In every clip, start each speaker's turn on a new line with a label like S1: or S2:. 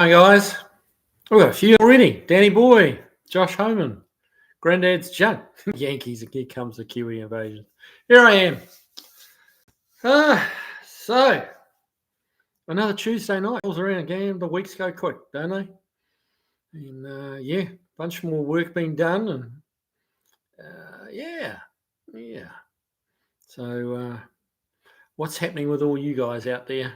S1: Hi guys, we've got a few already. Danny Boy, Josh Homan, Granddad's Junk, Yankees, and here comes the Kiwi invasion. Here I am. So another Tuesday night rolls around again. The weeks go quick, don't they? And yeah, a bunch more work being done, and yeah. So what's happening with all you guys out there?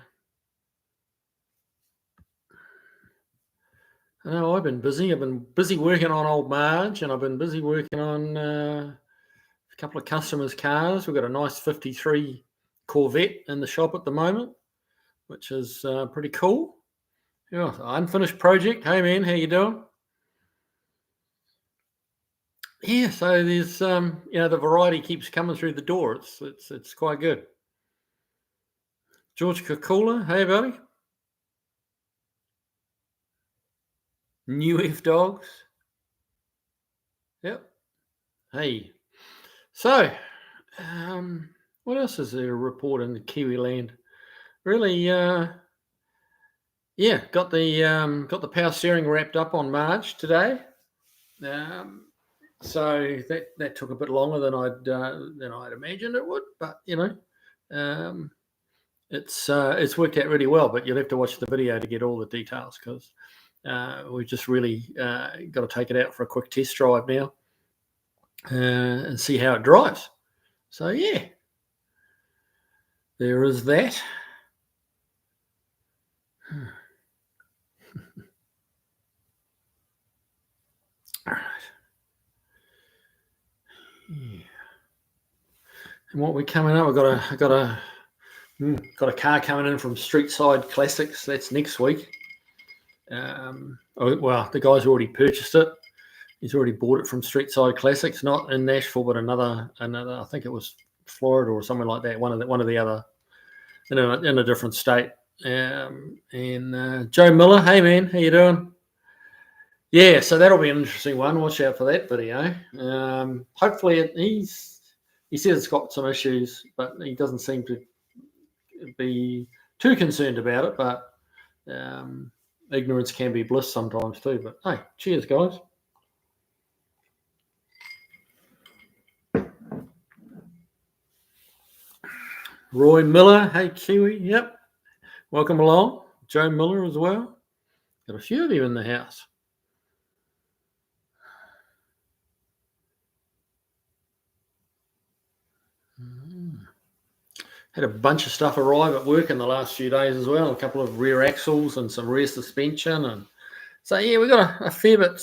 S1: I know I've been busy. I've been busy working on old Marge, and I've been busy working on a couple of customers' cars. We've got a nice 53 Corvette in the shop at the moment, which is pretty cool. Yeah, unfinished project. Hey man, how you doing? Yeah, so there's the variety keeps coming through the door. It's quite good. George Kakula, hey buddy. New F Dogs. Yep. Hey. So, what else is there to report in the Kiwi land? Really, yeah, got the power steering wrapped up on Marge today. So that took a bit longer than I'd imagined it would, but it's worked out really well. But you'll have to watch the video to get all the details, because we just really got to take it out for a quick test drive now and see how it drives. So yeah, there is that. All right. Yeah. And what we're coming up, I got a car coming in from Streetside Classics. That's next week. Well, the guy's already purchased it. He's already bought it from Streetside Classics, not in Nashville, but another. I think it was Florida or somewhere like that. One of the other in a different state. And Joe Miller, hey man, how you doing? Yeah, so that'll be an interesting one. Watch out for that video. Hopefully, he says it's got some issues, but he doesn't seem to be too concerned about it. But ignorance can be bliss sometimes too. But hey, cheers, guys. Roy Miller, hey Kiwi, yep. Welcome along. Joe Miller as well. Got a few of you in the house. Had a bunch of stuff arrive at work in the last few days as well. A couple of rear axles and some rear suspension, and so yeah, we've got a fair bit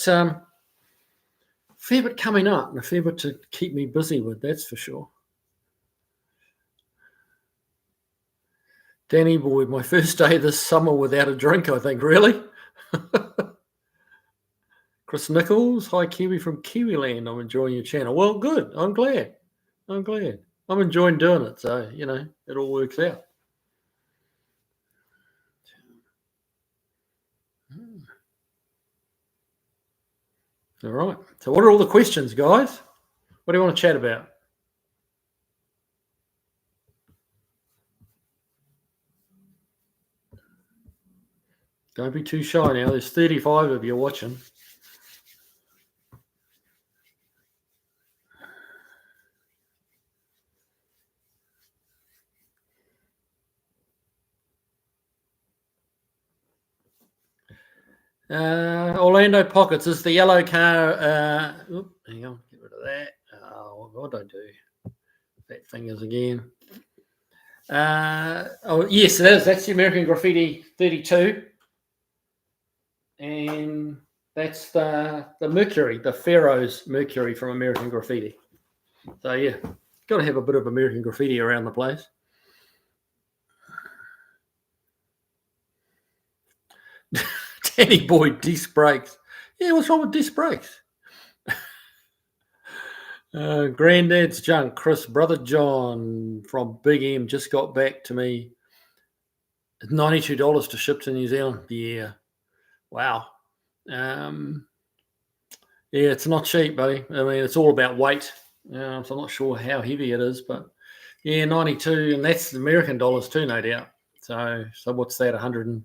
S1: coming up, and a fair bit to keep me busy with. That's for sure. Danny boy, my first day this summer without a drink, I think. Really? Chris Nichols, hi Kiwi from Kiwiland. I'm enjoying your channel. Well, good. I'm glad. I'm enjoying doing it, so it all works out. All right. So, what are all the questions, guys? What do you want to chat about? Don't be too shy now. There's 35 of you watching. Orlando Pockets is the yellow car. Hang on, get rid of that. What did I do? That thing is again. Yes, it is. That's the American Graffiti 32. And that's the Mercury, the Pharaoh's Mercury from American Graffiti. So yeah, got to have a bit of American Graffiti around the place. Danny boy, disc brakes. Yeah, what's wrong with disc brakes? Granddad's Junk, Chris, Brother John from Big M just got back to me. $92 to ship to New Zealand. Yeah. Wow. Yeah, it's not cheap, buddy. I mean, it's all about weight. So I'm not sure how heavy it is, but yeah, 92, and that's American dollars too, no doubt. So what's that? 100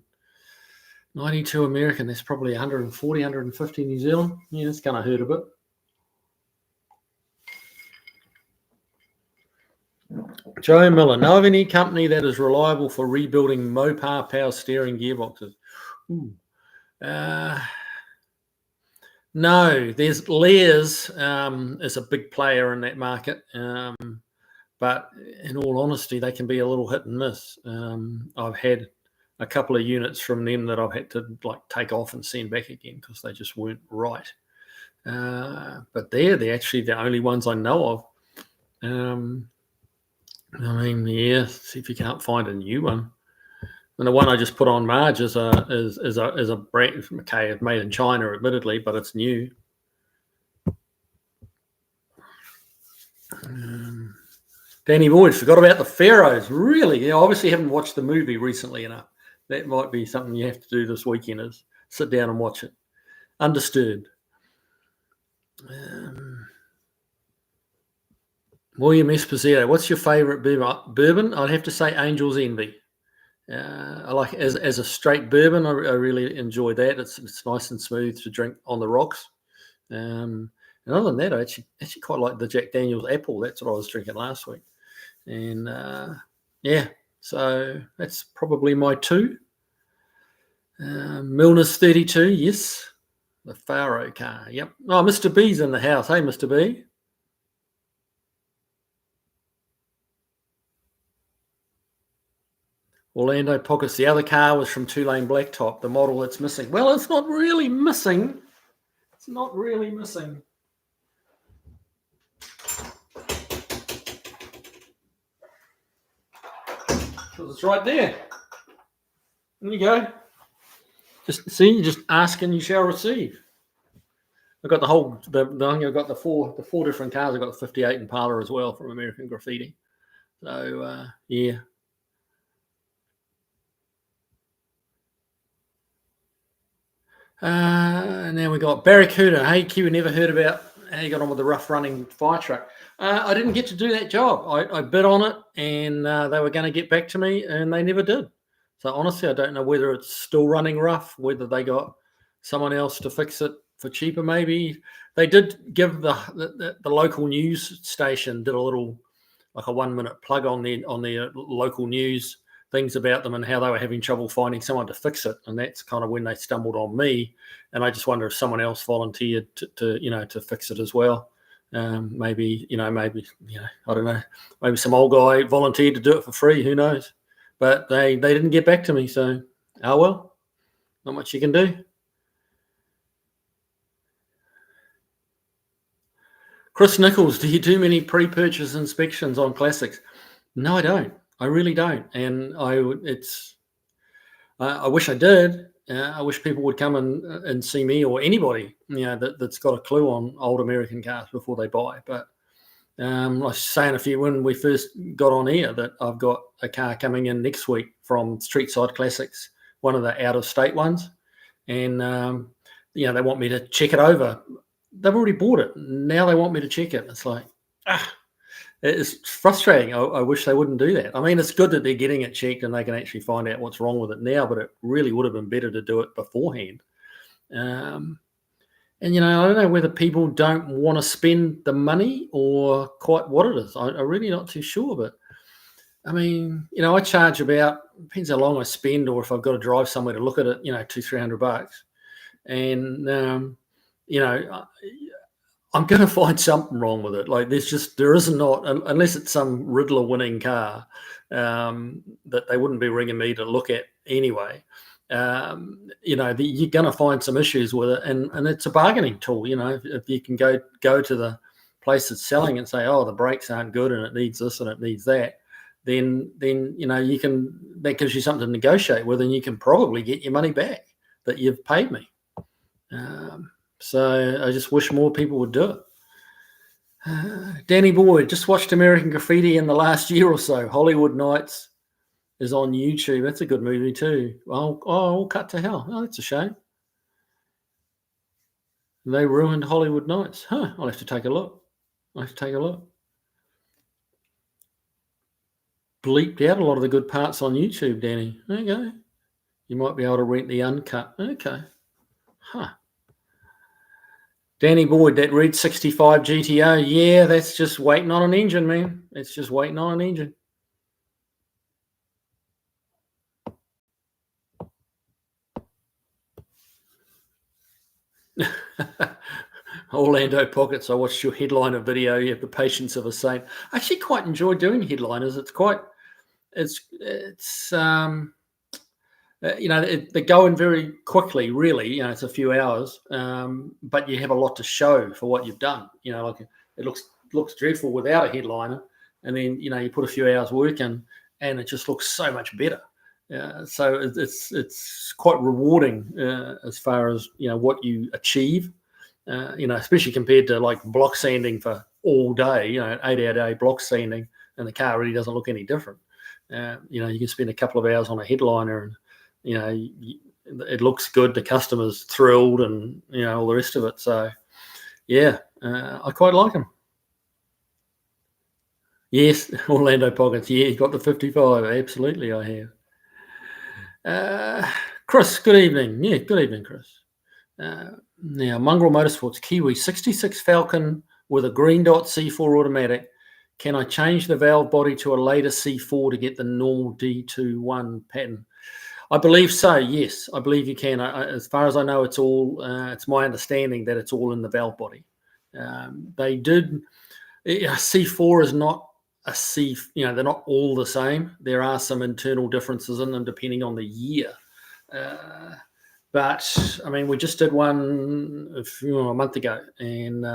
S1: 92 American, that's probably 140, 150 New Zealand. Yeah, it's going to hurt a bit. Joe Miller, know of any company that is reliable for rebuilding Mopar power steering gearboxes? No, there's Lears is a big player in that market, but in all honesty, they can be a little hit and miss. I've had a couple of units from them that I've had to take off and send back again because they just weren't right. But they're actually the only ones I know of. I mean, yeah, see if you can't find a new one. And the one I just put on Marge is a brand, okay, made in China, admittedly, but it's new. Danny Boyd, forgot about the Pharaohs. Really? Yeah, obviously haven't watched the movie recently enough. That might be something you have to do this weekend, is sit down and watch it. Undisturbed. William Esposito, what's your favourite bourbon? I'd have to say Angel's Envy. I like as a straight bourbon. I really enjoy that. It's nice and smooth to drink on the rocks. And other than that, I actually quite like the Jack Daniel's Apple. That's what I was drinking last week. And yeah, so that's probably my two. Milner's 32, yes. The Faro car, yep. Oh, Mr. B's in the house. Hey, Mr. B. Orlando Pockets. The other car was from Two-Lane Blacktop, the model that's missing. Well, it's not really missing. It's not really missing. Because it's right there. There you go. Just see, just ask and you shall receive. I've got I've got the four different cars. I've got the 58 Impala as well from American Graffiti. So yeah. Now we got Barracuda. Hey, Kiwi, never heard about how you got on with the rough running fire truck. I didn't get to do that job. I bid on it, and they were going to get back to me, and they never did. So honestly, I don't know whether it's still running rough, whether they got someone else to fix it for cheaper. Maybe they did give the local news station did a little a 1-minute plug on their local news things about them and how they were having trouble finding someone to fix it, and that's kind of when they stumbled on me. And I just wonder if someone else volunteered to fix it as well. Maybe I don't know. Maybe some old guy volunteered to do it for free. Who knows? But they didn't get back to me. So, oh well, not much you can do. Chris Nichols, do you do many pre-purchase inspections on classics? No, I don't. I really don't. And I wish I did. I wish people would come and see me or anybody, that's got a clue on old American cars before they buy. But I was saying a few when we first got on air that I've got a car coming in next week from Streetside Classics, one of the out-of-state ones. And, they want me to check it over. They've already bought it. Now they want me to check it. It's like, it's frustrating. I wish they wouldn't do that. I mean, it's good that they're getting it checked and they can actually find out what's wrong with it now, but it really would have been better to do it beforehand. And, I don't know whether people don't want to spend the money or quite what it is. I'm really not too sure, but I mean, I charge about, depends how long I spend or if I've got to drive somewhere to look at it, $200-300. And, I'm going to find something wrong with it. Like there is not, unless it's some Riddler winning car that they wouldn't be ringing me to look at anyway. You're going to find some issues with it, and it's a bargaining tool. If you can go to the place that's selling and say, oh, the brakes aren't good and it needs this and it needs that, then you can, that gives you something to negotiate with, and you can probably get your money back that you've paid me. So I just wish more people would do it. Danny Boyd, just watched American Graffiti in the last year or so. Hollywood Nights is on YouTube. That's a good movie too. All cut to hell. Oh, that's a shame. They ruined Hollywood Nights. I'll have to take a look. Bleeped out a lot of the good parts on YouTube, Danny. There you go. You might be able to rent the uncut. Okay. Huh. Danny Boyd, that Red 65 GTO. Yeah, that's just waiting on an engine, man. It's just waiting on an engine. Orlando Pockets. I watched your headliner video. You have the patience of a saint. I actually quite enjoy doing headliners. It's they're going very quickly, really. It's a few hours, but you have a lot to show for what you've done. Like it looks dreadful without a headliner, and then you put a few hours work in, and it just looks so much better. So it's quite rewarding as far as what you achieve. Especially compared to like block sanding for all day. 8-hour day block sanding, and the car really doesn't look any different. You can spend a couple of hours on a headliner and it looks good. The customer's thrilled, and all the rest of it. So, yeah, I quite like them. Yes, Orlando Pockets. Yeah, you got the 55. Absolutely, I have. Chris, good evening. Yeah, good evening, Chris. Now, Mongrel Motorsports Kiwi 66 Falcon with a green dot C4 automatic. Can I change the valve body to a later C4 to get the normal D21 pattern? I believe so, yes. I believe you can. As far as I know, it's all. It's my understanding that it's all in the valve body. They did. C4 is not a C. They're not all the same. There are some internal differences in them depending on the year. But I mean, we just did one a month ago, and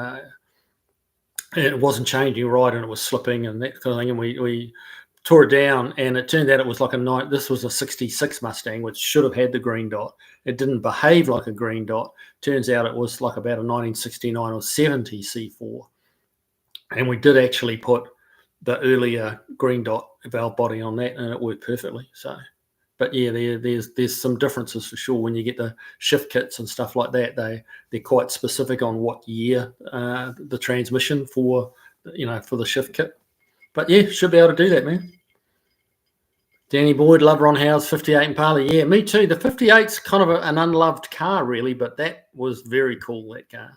S1: it wasn't changing right, and it was slipping and that kind of thing. And we tore it down, and it turned out it was like this was a 66 Mustang, which should have had the green dot. It didn't behave like a green dot. Turns out it was like about a 1969 or 70 C4. And we did actually put the earlier green dot valve body on that, and it worked perfectly. So, but yeah, there's some differences for sure. When you get the shift kits and stuff like that, they're quite specific on what year the transmission for the shift kit. But yeah, should be able to do that, man. Danny Boyd, love Ron Howard's 58 Impala. Yeah, me too. The 58's kind of an unloved car, really, but that was very cool, that car.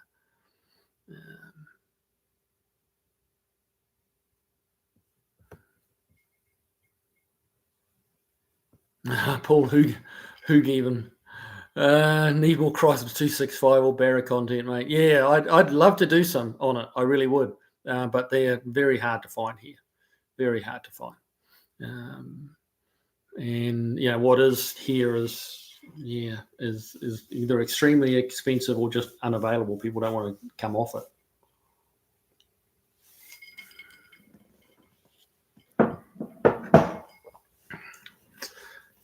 S1: Paul Hoog even. Need more Chrysler 265 or Barra content, mate. Yeah, I'd love to do some on it. I really would. But they're very hard to find here. Very hard to find. And what is here is either extremely expensive or just unavailable. People don't want to come off it.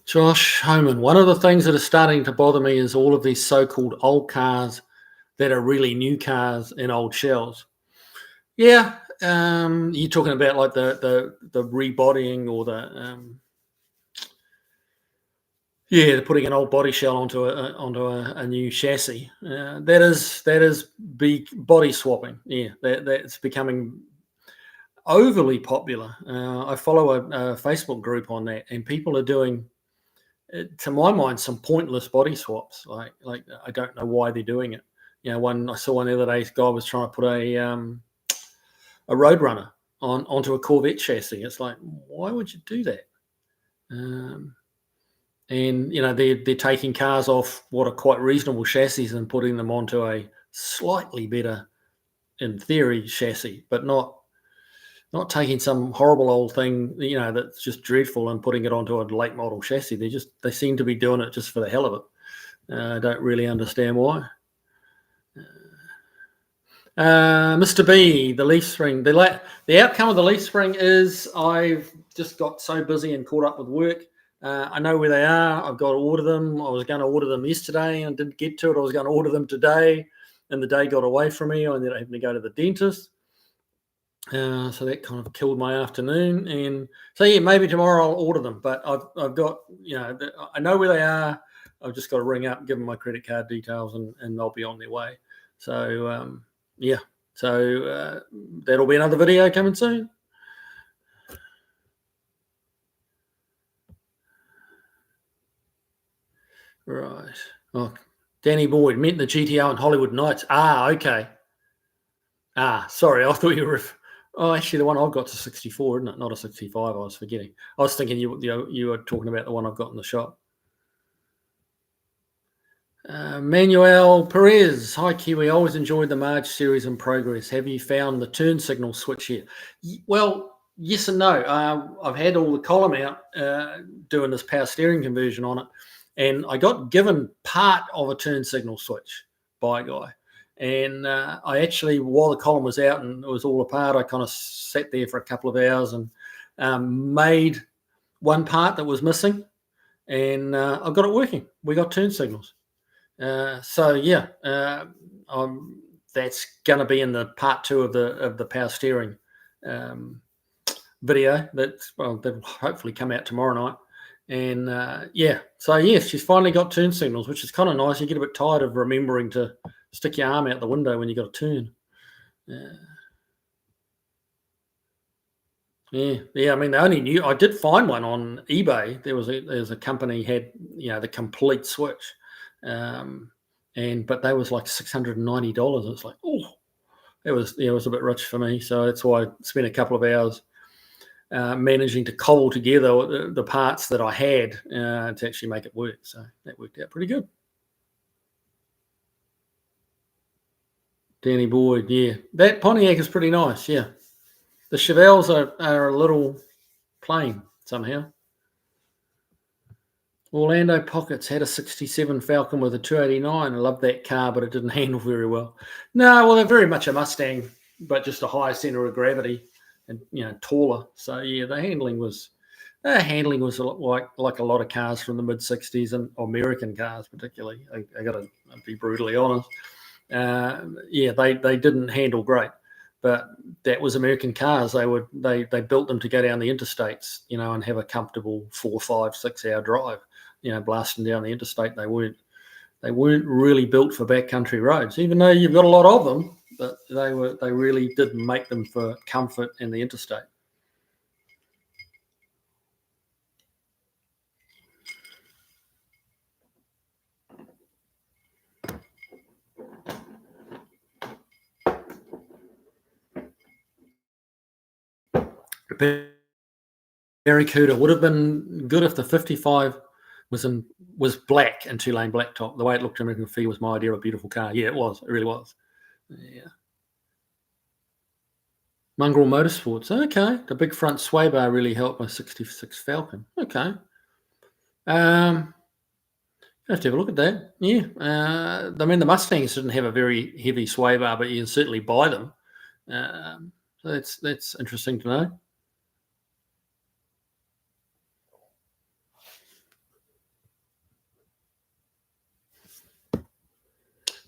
S1: Josh Homan, one of the things that is starting to bother me is all of these so-called old cars that are really new cars in old shells. Yeah, you're talking about like the rebodying or they're putting an old body shell onto a new chassis. That is big body swapping. Yeah, that's becoming overly popular. I follow a Facebook group on that, and people are doing, to my mind, some pointless body swaps. Like I don't know why they're doing it. I saw one the other day. This guy was trying to put a Roadrunner onto a Corvette chassis. It's like, why would you do that? And they're taking cars off what are quite reasonable chassis and putting them onto a slightly better, in theory, chassis, but not taking some horrible old thing that's just dreadful and putting it onto a late model chassis. They seem to be doing it just for the hell of it. I don't really understand why. Mr. B, the leaf spring. The outcome of the leaf spring is I've just got so busy and caught up with work. I know where they are. I've got to order them. I was going to order them yesterday and didn't get to it. I was going to order them today, and the day got away from me. I ended up having to go to the dentist. So that kind of killed my afternoon. And so, yeah, maybe tomorrow I'll order them. But I've got, I know where they are. I've just got to ring up and give them my credit card details, and they'll be on their way. So, yeah. So that'll be another video coming soon. Right. Oh, Danny Boyd meant the GTO and Hollywood Nights. Okay. Sorry, I thought you were. Oh, actually, the one I've got to 64, isn't it? Not a 65. I was forgetting. I was thinking you were talking about the one I've got in the shop. Manuel Perez. Hi, Kiwi. I always enjoyed the Marge series and progress. Have you found the turn signal switch yet? Well, yes and no. I've had all the column out doing this power steering conversion on it, and I got given part of a turn signal switch by a guy. And I actually, while the column was out and it was all apart, I kind of sat there for a couple of hours and made one part that was missing, and I got it working. We got turn signals. So yeah, that's going to be in the part 2 of the power steering video that'll hopefully come out tomorrow night. And so yes, she's finally got turn signals, which is kind of nice. You get a bit tired of remembering to stick your arm out the window when you got a turn. Yeah. I mean, I did find one on eBay. There was a company had the complete switch. But they was like $690. It's like, it was a bit rich for me. So that's why I spent a couple of hours managing to cobble together the parts that I had to actually make it work. So that worked out pretty good. Danny Boyd, yeah. That Pontiac is pretty nice, yeah. The Chevelles are a little plain somehow. Orlando Pockets had a 67 Falcon with a 289. I love that car, but it didn't handle very well. No, well, they're very much a Mustang, but just a higher center of gravity and taller. So yeah, the handling was a lot like a lot of cars from the mid 60s and American cars particularly. I got to be brutally honest. They didn't handle great, but that was American cars. They built them to go down the interstates, and have a comfortable 4, 5, 6 hour drive. Blasting down the interstate. They weren't really built for backcountry roads, even though you've got a lot of them. But they really didn't make them for comfort and the interstate. Barracuda would have been good if the 55 was black and 2-lane blacktop. The way it looked in American Fee was my idea of a beautiful car. Yeah, it was. It really was. Yeah. Mongrel Motorsports. Okay. The big front sway bar really helped my 66 Falcon. Okay. I have to have a look at that. Yeah. I mean, the Mustangs didn't have a very heavy sway bar, but you can certainly buy them. So that's interesting to know.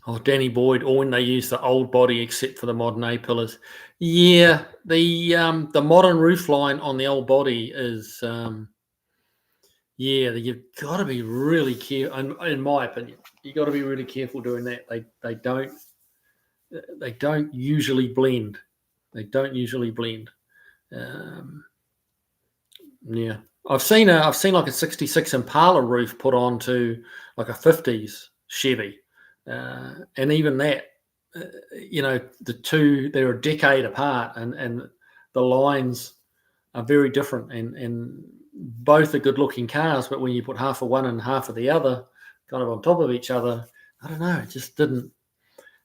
S1: Oh, Danny Boyd, or when they use the old body except for the modern A-pillars. Yeah, the modern roofline on the old body is, you've got to be really careful. In my opinion, you've got to be really careful doing that. They don't usually blend. They don't usually blend. Yeah, I've seen like a 66 Impala roof put onto like a 50s Chevy. And even that, the two, they're a decade apart and the lines are very different and both are good looking cars, but when you put half of one and half of the other kind of on top of each other, I don't know, it just didn't.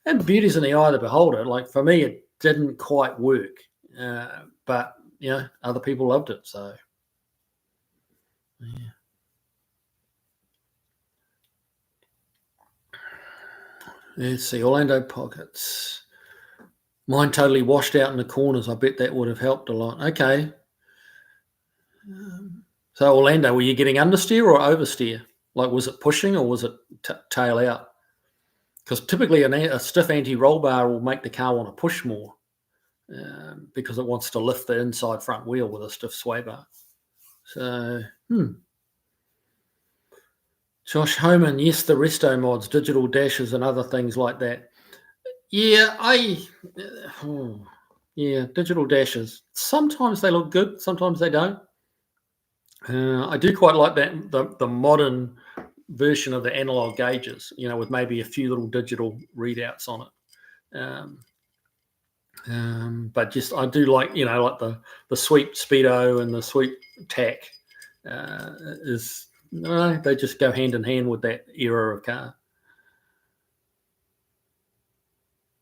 S1: And beauty's in the eye of the beholder. Like for me, it didn't quite work, but other people loved it. So yeah. Let's see, Orlando Pockets. Mine totally washed out in the corners. I bet that would have helped a lot. Okay. So Orlando, were you getting understeer or oversteer? Like, was it pushing or was it tail out? Because typically a stiff anti-roll bar will make the car want to push more because it wants to lift the inside front wheel with a stiff sway bar. So, Josh Homan, yes, the resto mods, digital dashes and other things like that. Yeah, digital dashes. Sometimes they look good, sometimes they don't. I do quite like that the modern version of the analog gauges, with maybe a few little digital readouts on it. But just I do like like the sweep speedo and the sweep tack they just go hand in hand with that era of car.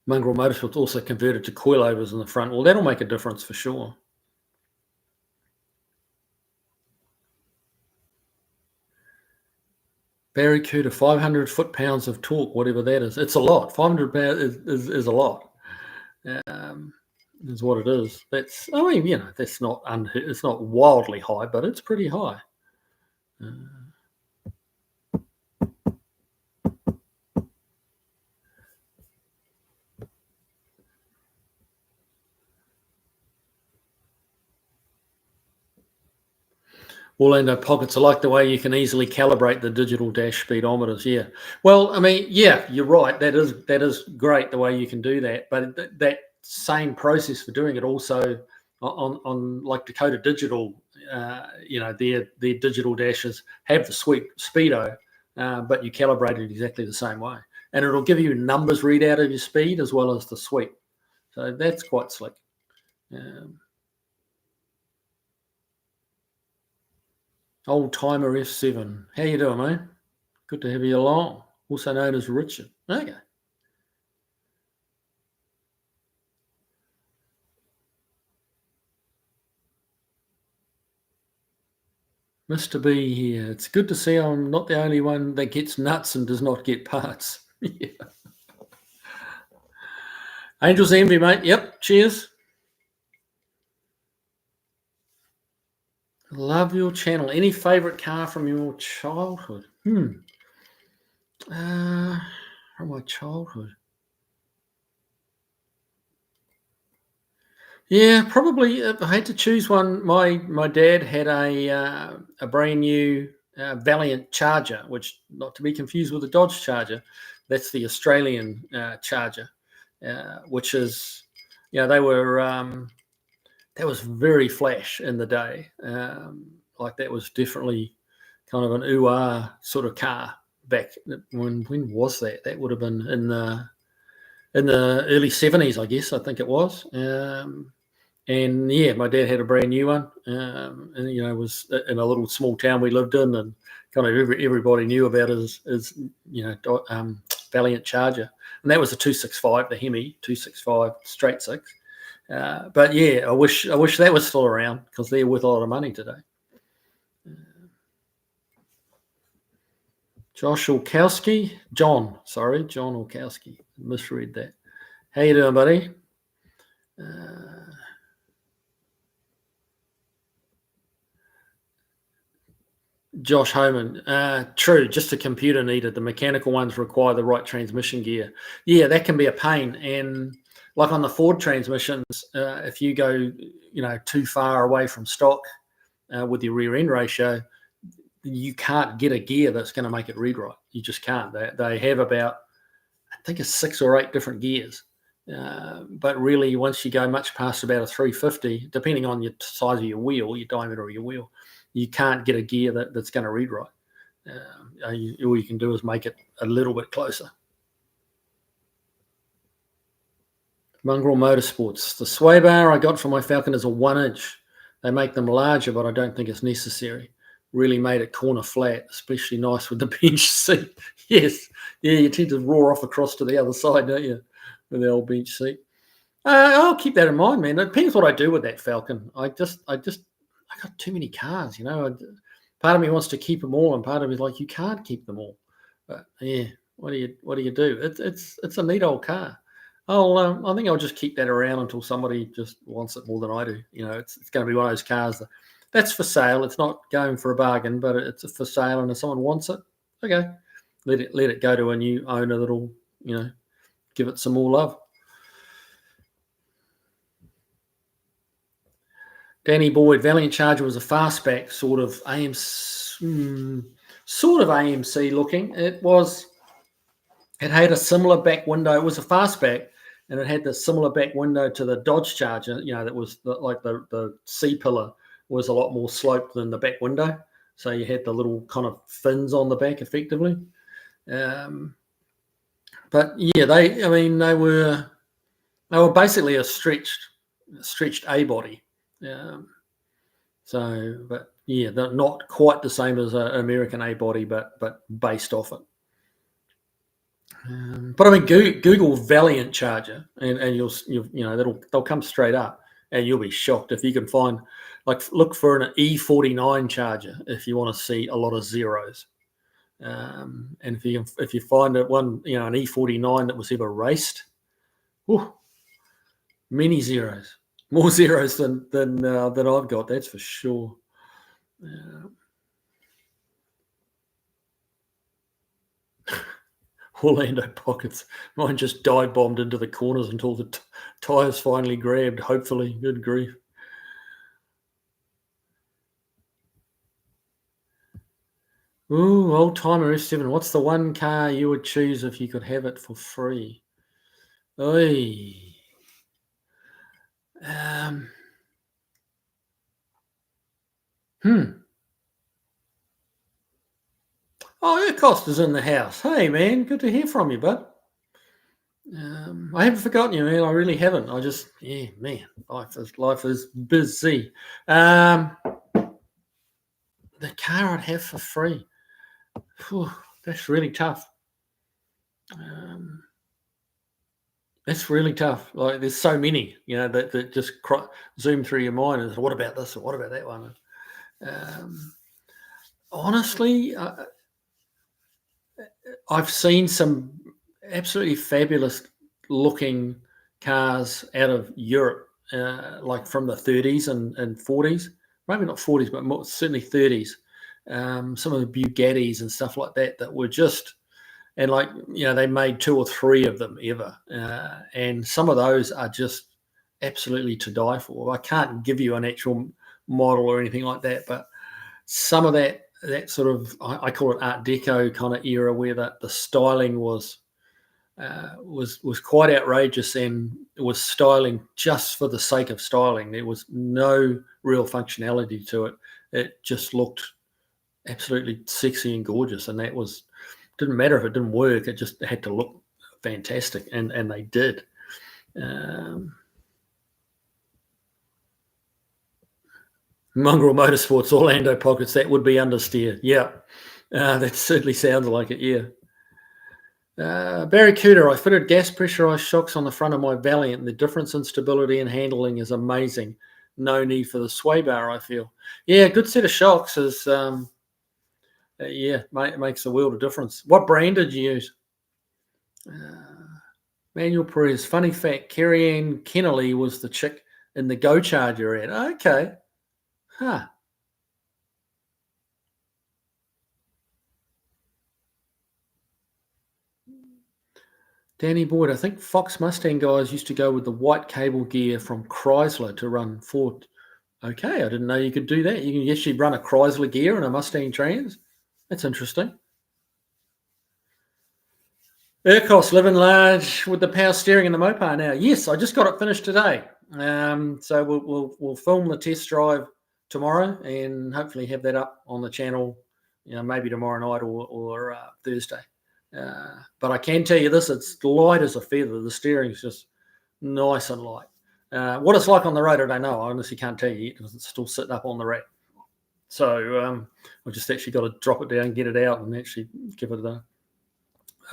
S1: Mongrel Motorsport's also converted to coilovers in the front. Well, that'll make a difference for sure. Barracuda, 500 foot-pounds of torque, whatever that is. It's a lot. 500 pounds is a lot. Is what it is. That's, that's not it's not wildly high, but it's pretty high. Orlando Pockets, I like the way you can easily calibrate the digital dash speedometers. Yeah. Well, yeah, you're right. That is great the way you can do that. But that same process for doing it also on like Dakota Digital, their digital dashes have the sweep speedo, but you calibrate it exactly the same way. And it'll give you numbers readout of your speed as well as the sweep. So that's quite slick. Old Timer F7. How you doing, mate? Good to have you along. Also known as Richard. Okay. Mr. B here. It's good to see I'm not the only one that gets nuts and does not get parts. Yeah. Angels Envy, mate. Yep. Cheers. Love your channel. Any favourite car from your childhood? From my childhood. Yeah, probably. If I had to choose one, my dad had a brand new Valiant Charger, which not to be confused with a Dodge Charger. That's the Australian Charger, which is, they were. That was very flash in the day. Like that was definitely kind of an ooh-ah sort of car back when was that? That would have been in the early 70s, I guess. I think it was. And yeah, my dad had a brand new one, and it was in a little small town we lived in, and kind of everybody knew about his Valiant Charger, and that was a 265, the Hemi 265 straight six. But yeah, I wish that was still around because they're worth a lot of money today. John Orkowski. Misread that. How you doing, buddy? Josh Homan. True, just a computer needed. The mechanical ones require the right transmission gear. Yeah, that can be a pain. And like on the Ford transmissions, if you go, too far away from stock with your rear end ratio, you can't get a gear that's going to make it read right. You just can't. They have about, I think it's 6 or 8 different gears. But really, once you go much past about a 350, depending on your size of your wheel, your diameter of your wheel, you can't get a gear that's going to read right. All you can do is make it a little bit closer. Mongrel Motorsports. The sway bar I got for my Falcon is a 1-inch. They make them larger, but I don't think it's necessary. Really made it corner flat, especially nice with the bench seat. Yes. Yeah, you tend to roar off across to the other side, don't you, with the old bench seat. I'll keep that in mind, man. It depends what I do with that Falcon. I got too many cars, Part of me wants to keep them all, and part of me is like, you can't keep them all. But yeah, what do you do? It's a neat old car. I think I'll just keep that around until somebody just wants it more than I do. It's going to be one of those cars that's for sale. It's not going for a bargain, but it's for sale, and if someone wants it, okay, let it go to a new owner that'll give it some more love. Danny Boyd, Valiant Charger was a fastback, sort of AMC looking. It had a similar back window. It was a fastback, and it had the similar back window to the Dodge Charger. That was like the C pillar was a lot more sloped than the back window. So you had the little kind of fins on the back, effectively. But yeah, they were basically a stretched A body. But yeah, they're not quite the same as an American A body, but based off it. But I mean, Google Valiant Charger, and they'll come straight up, and you'll be shocked if you can find, look for an E49 Charger if you want to see a lot of zeros. And if you find it one, an E49 that was ever raced, many zeros, more zeros than I've got. That's for sure. Orlando pockets. Mine just dive bombed into the corners until the tires finally grabbed. Hopefully, good grief. Ooh, old timer F7. What's the one car you would choose if you could have it for free? Oy. Oh, yeah, Costa's in the house. Hey, man, good to hear from you, bud. I haven't forgotten you, man. I really haven't. Man, life is busy. The car I'd have for free. Whew, that's really tough. That's really tough. Like, there's so many, that just zoom through your mind and say, what about this or what about that one? Honestly, I've seen some absolutely fabulous looking cars out of Europe, like from the 30s and 40s, maybe not 40s, but certainly 30s. Some of the Bugattis and stuff like that were just, and they made 2 or 3 of them ever. And some of those are just absolutely to die for. I can't give you an actual model or anything like that, but some of that sort of, I call it Art Deco kind of era, where the styling was quite outrageous, and it was styling just for the sake of styling. There was no real functionality to it. It just looked absolutely sexy and gorgeous, and didn't matter if it didn't work. It just had to look fantastic, and they did. Mongrel Motorsports, Orlando pockets, that would be understeer. Yeah, that certainly sounds like it, yeah. Barracuda, I fitted gas pressurized shocks on the front of my Valiant. The difference in stability and handling is amazing. No need for the sway bar, I feel. Yeah, a good set of shocks is, makes a world of difference. What brand did you use? Manuel Perez. Funny fact, Kerry Ann Kennelly was the chick in the Go Charger ad. Okay. Huh. Danny Boyd, I think Fox Mustang guys used to go with the white cable gear from Chrysler to run Ford. Okay, I didn't know you could do that. You can actually run a Chrysler gear and a Mustang trans. That's interesting. Urkos, living large with the power steering and the Mopar now. Yes, I just got it finished today. So we'll film the test drive tomorrow and hopefully have that up on the channel, maybe tomorrow night or Thursday. But I can tell you this, it's light as a feather. The steering's just nice and light. What it's like on the road, I don't know. I honestly can't tell you yet because it's still sitting up on the rack. So I've just actually got to drop it down, get it out, and actually give it a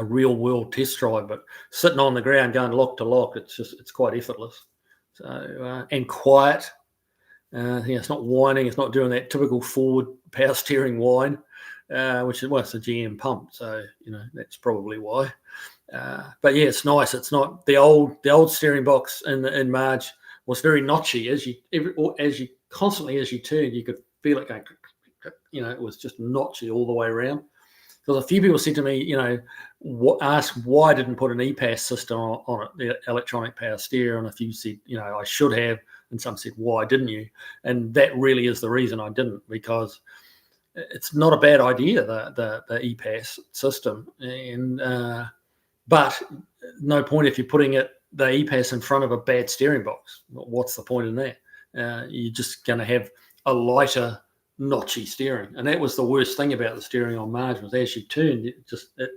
S1: real world test drive. But sitting on the ground going lock to lock, it's quite effortless. So and quiet. It's not whining. It's not doing that typical Ford power steering whine. Which is, it's a GM pump, so that's probably why. But yeah, it's nice. It's not the old steering box in Marge was very notchy. As you turned, you could feel it going. It was just notchy all the way around. Because a few people said to me, asked why I didn't put an EPAS system on it, the electronic power steer, and a few said, I should have, and some said, why didn't you? And that really is the reason I didn't, because it's not a bad idea, the EPAS system, but no point if you're putting the EPAS in front of a bad steering box. What's the point in that? You're just going to have a lighter notchy steering, and that was the worst thing about the steering on Marge, was as you turned, I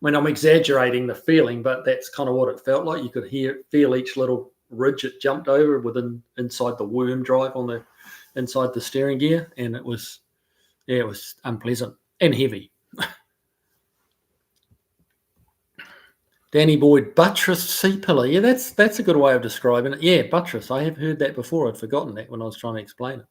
S1: mean, I'm exaggerating the feeling, but that's kind of what it felt like. You could feel each little ridge it jumped over inside the worm drive inside the steering gear, and it was unpleasant and heavy. Danny Boyd, buttressed seat pillar. Yeah, that's a good way of describing it. Yeah, buttress. I have heard that before. I'd forgotten that when I was trying to explain it.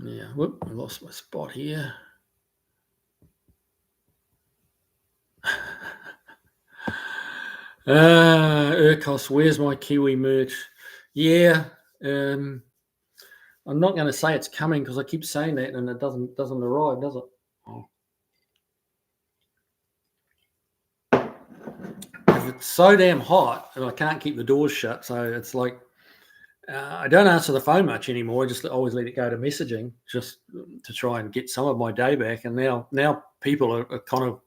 S1: Yeah, whoop, I lost my spot here. Urkos, where's my Kiwi merch? Yeah, I'm not going to say it's coming because I keep saying that and it doesn't arrive, does it? Oh. It's so damn hot and I can't keep the doors shut, so it's like I don't answer the phone much anymore. I just always let it go to messaging just to try and get some of my day back. And now people are kind of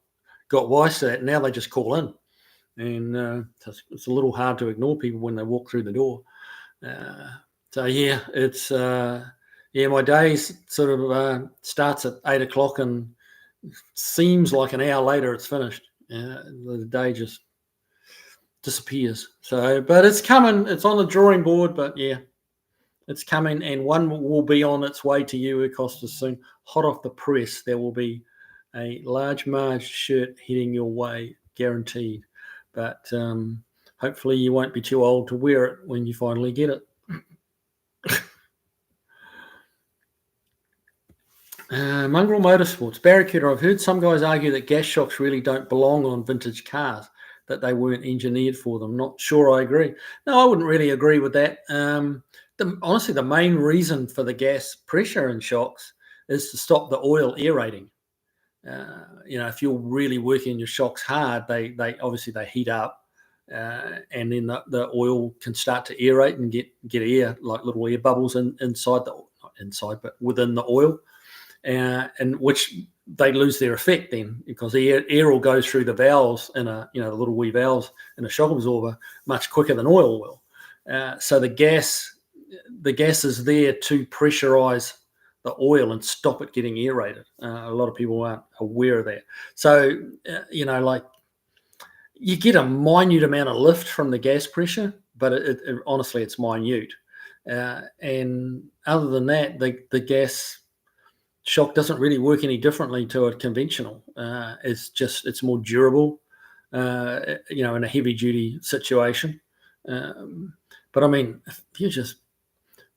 S1: got wise to that. Now they just call in, and it's a little hard to ignore people when they walk through the door. So yeah, it's my day sort of starts at 8 o'clock and seems like an hour later it's finished. The day just disappears. So, but it's coming. It's on the drawing board. But yeah, it's coming, and one will be on its way to you, Acosta, soon. Hot off the press, there will be a large Marge shirt heading your way, guaranteed. But hopefully, you won't be too old to wear it when you finally get it. Mongrel Motorsports, Barracuda. I've heard some guys argue that gas shocks really don't belong on vintage cars, that they weren't engineered for them. Not sure I agree. No, I wouldn't really agree with that. Honestly, the main reason for the gas pressure in shocks is to stop the oil aerating. If you're really working your shocks hard, they obviously they heat up, and then the oil can start to aerate and get air, like little air bubbles but within the oil. And which they lose their effect then, because air will go through the valves the little wee valves in a shock absorber much quicker than oil will. So the gas is there to pressurize the oil and stop it getting aerated. A lot of people aren't aware of that. So like you get a minute amount of lift from the gas pressure, but honestly it's minute. And other than that, the gas shock doesn't really work any differently to a conventional. It's more durable, in a heavy duty situation. But I mean, if you're just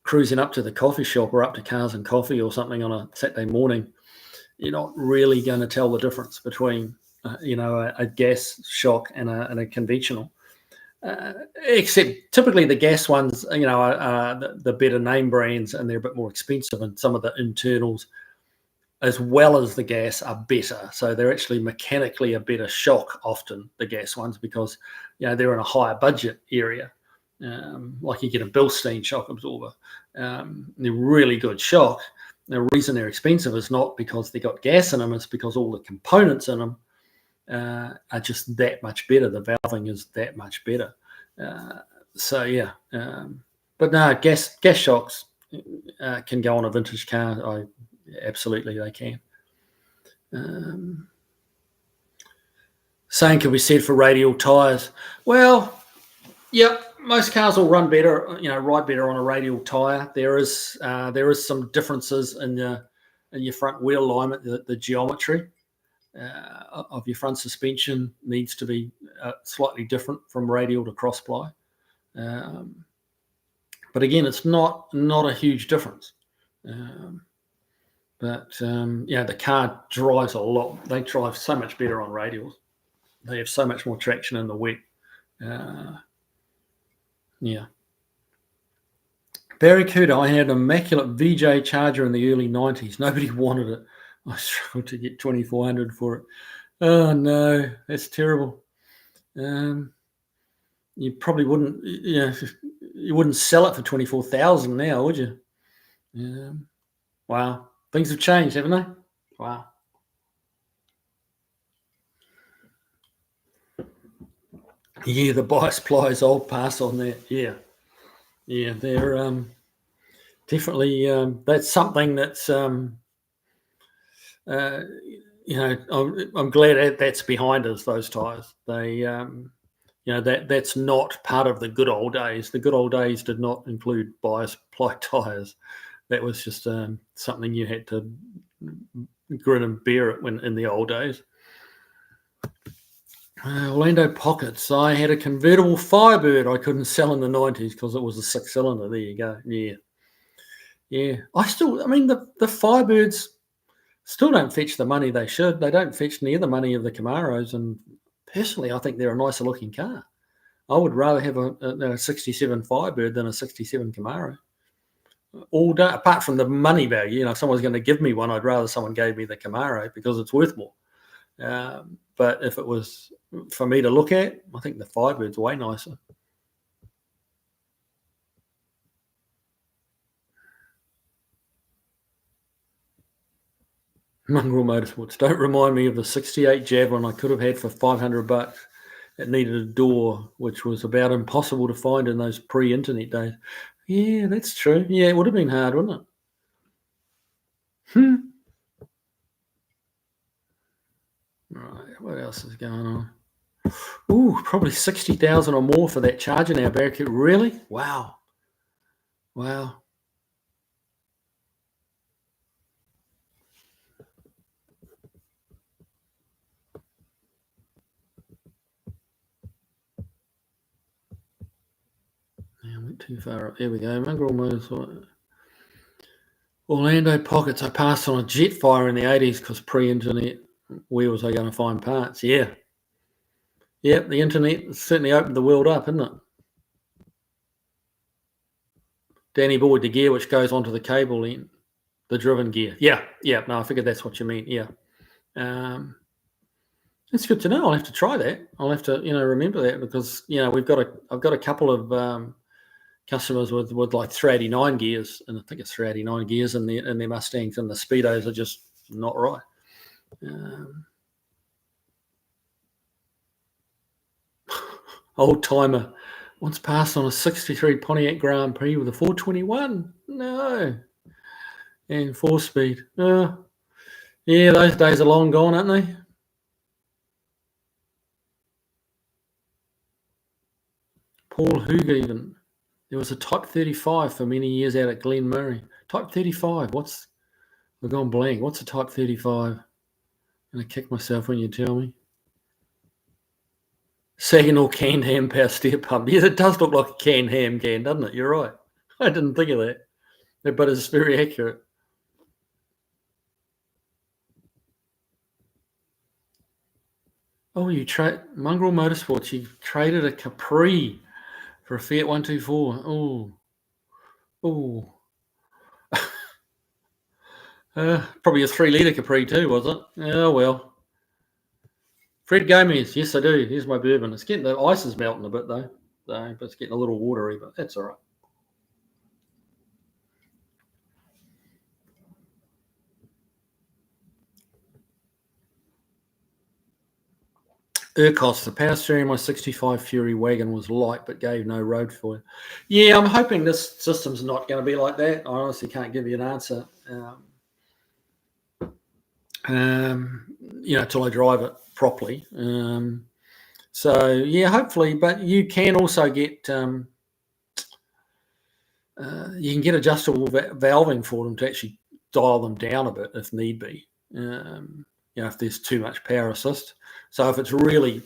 S1: cruising up to the coffee shop or up to Cars and Coffee or something on a Saturday morning, you're not really going to tell the difference between, a gas shock and a conventional. Except typically the gas ones, are the better name brands, and they're a bit more expensive, and some of the internals as well as the gas are better. So they're actually mechanically a better shock often, the gas ones, because they're in a higher budget area. Like you get a Bilstein shock absorber. They're really good shock. The reason they're expensive is not because they got gas in them, it's because all the components in them are just that much better. The valving is that much better. But no, gas shocks can go on a vintage car. Absolutely, they can. Same can be said for radial tyres. Well, yeah, most cars will run better, ride better on a radial tyre. There is some differences in your front wheel alignment. The geometry of your front suspension needs to be slightly different from radial to cross ply. But again, it's not a huge difference. The car drives a lot. They drive so much better on radials. They have so much more traction in the wet. Barracuda, I had an immaculate VJ Charger in the early 90s. Nobody wanted it. I struggled to get 2,400 for it. Oh, no, that's terrible. You probably wouldn't, you wouldn't sell it for 24,000 now, would you? Wow. Things have changed, haven't they? Wow. Yeah, the bias plies, I'll pass on that. Yeah, they're definitely that's something that's I'm glad that's behind us. Those tyres, they that's not part of the good old days. The good old days did not include bias ply tyres. That was just something you had to grin and bear it when in the old days. Orlando Pockets. I had a convertible Firebird I couldn't sell in the 90s because it was a 6-cylinder. There you go. Yeah. I mean, the Firebirds still don't fetch the money they should. They don't fetch near the money of the Camaros. And personally, I think they're a nicer looking car. I would rather have a 67 Firebird than a 67 Camaro. All day, apart from the money value, if someone's going to give me one, I'd rather someone gave me the Camaro because it's worth more. But if it was for me to look at, I think the Firebird's way nicer. Mongrel Motorsports. Don't remind me of the 68 Javelin I could have had for $500. It needed a door, which was about impossible to find in those pre-internet days. Yeah, that's true. Yeah, it would have been hard, wouldn't it? Right, what else is going on? Ooh, probably 60,000 or more for that Charger now, Barracuda. Really? Wow. Yeah, I went too far up. There we go. Mongrel Motorsport. Orlando Pockets. I passed on a Jetfire in the 80s because pre-internet, where was I going to find parts? Yeah. Yep, the internet certainly opened the world up, isn't it? Danny Boyd, the gear which goes onto the cable end, the driven gear. Yeah. No, I figured that's what you mean. Yeah. It's good to know. I'll have to try that. I'll have to, remember that because I've got a couple of customers with like 389 gears, and I think it's 389 gears in their Mustangs, and the speedos are just not right. Old timer once passed on a 63 Pontiac Grand Prix with a 421. No, and 4-speed. Yeah, those days are long gone, aren't they? Paul Hooger even. There was a Type 35 for many years out at Glen Murray. Type 35. I've gone blank. What's a Type 35? I'm going to kick myself when you tell me. Saginaw canned ham power steer pump. Yes, it does look like a canned ham can, doesn't it? You're right. I didn't think of that. But it's very accurate. Oh, Mongrel Motorsports, you traded a Capri for a Fiat 124. Oh. Probably a 3-litre Capri too, was it? Oh, well. Fred Gomez, yes, I do. Here's my bourbon. It's getting, the ice is melting a bit though, but it's getting a little watery, but that's all right. Urkos, the power steering in my 65 Fury wagon was light but gave no road for it. Yeah, I'm hoping this system's not going to be like that. I honestly can't give you an answer. Till I drive it properly. So yeah, hopefully. But you can also get adjustable valving for them to actually dial them down a bit if need be. If there's too much power assist. So if it's really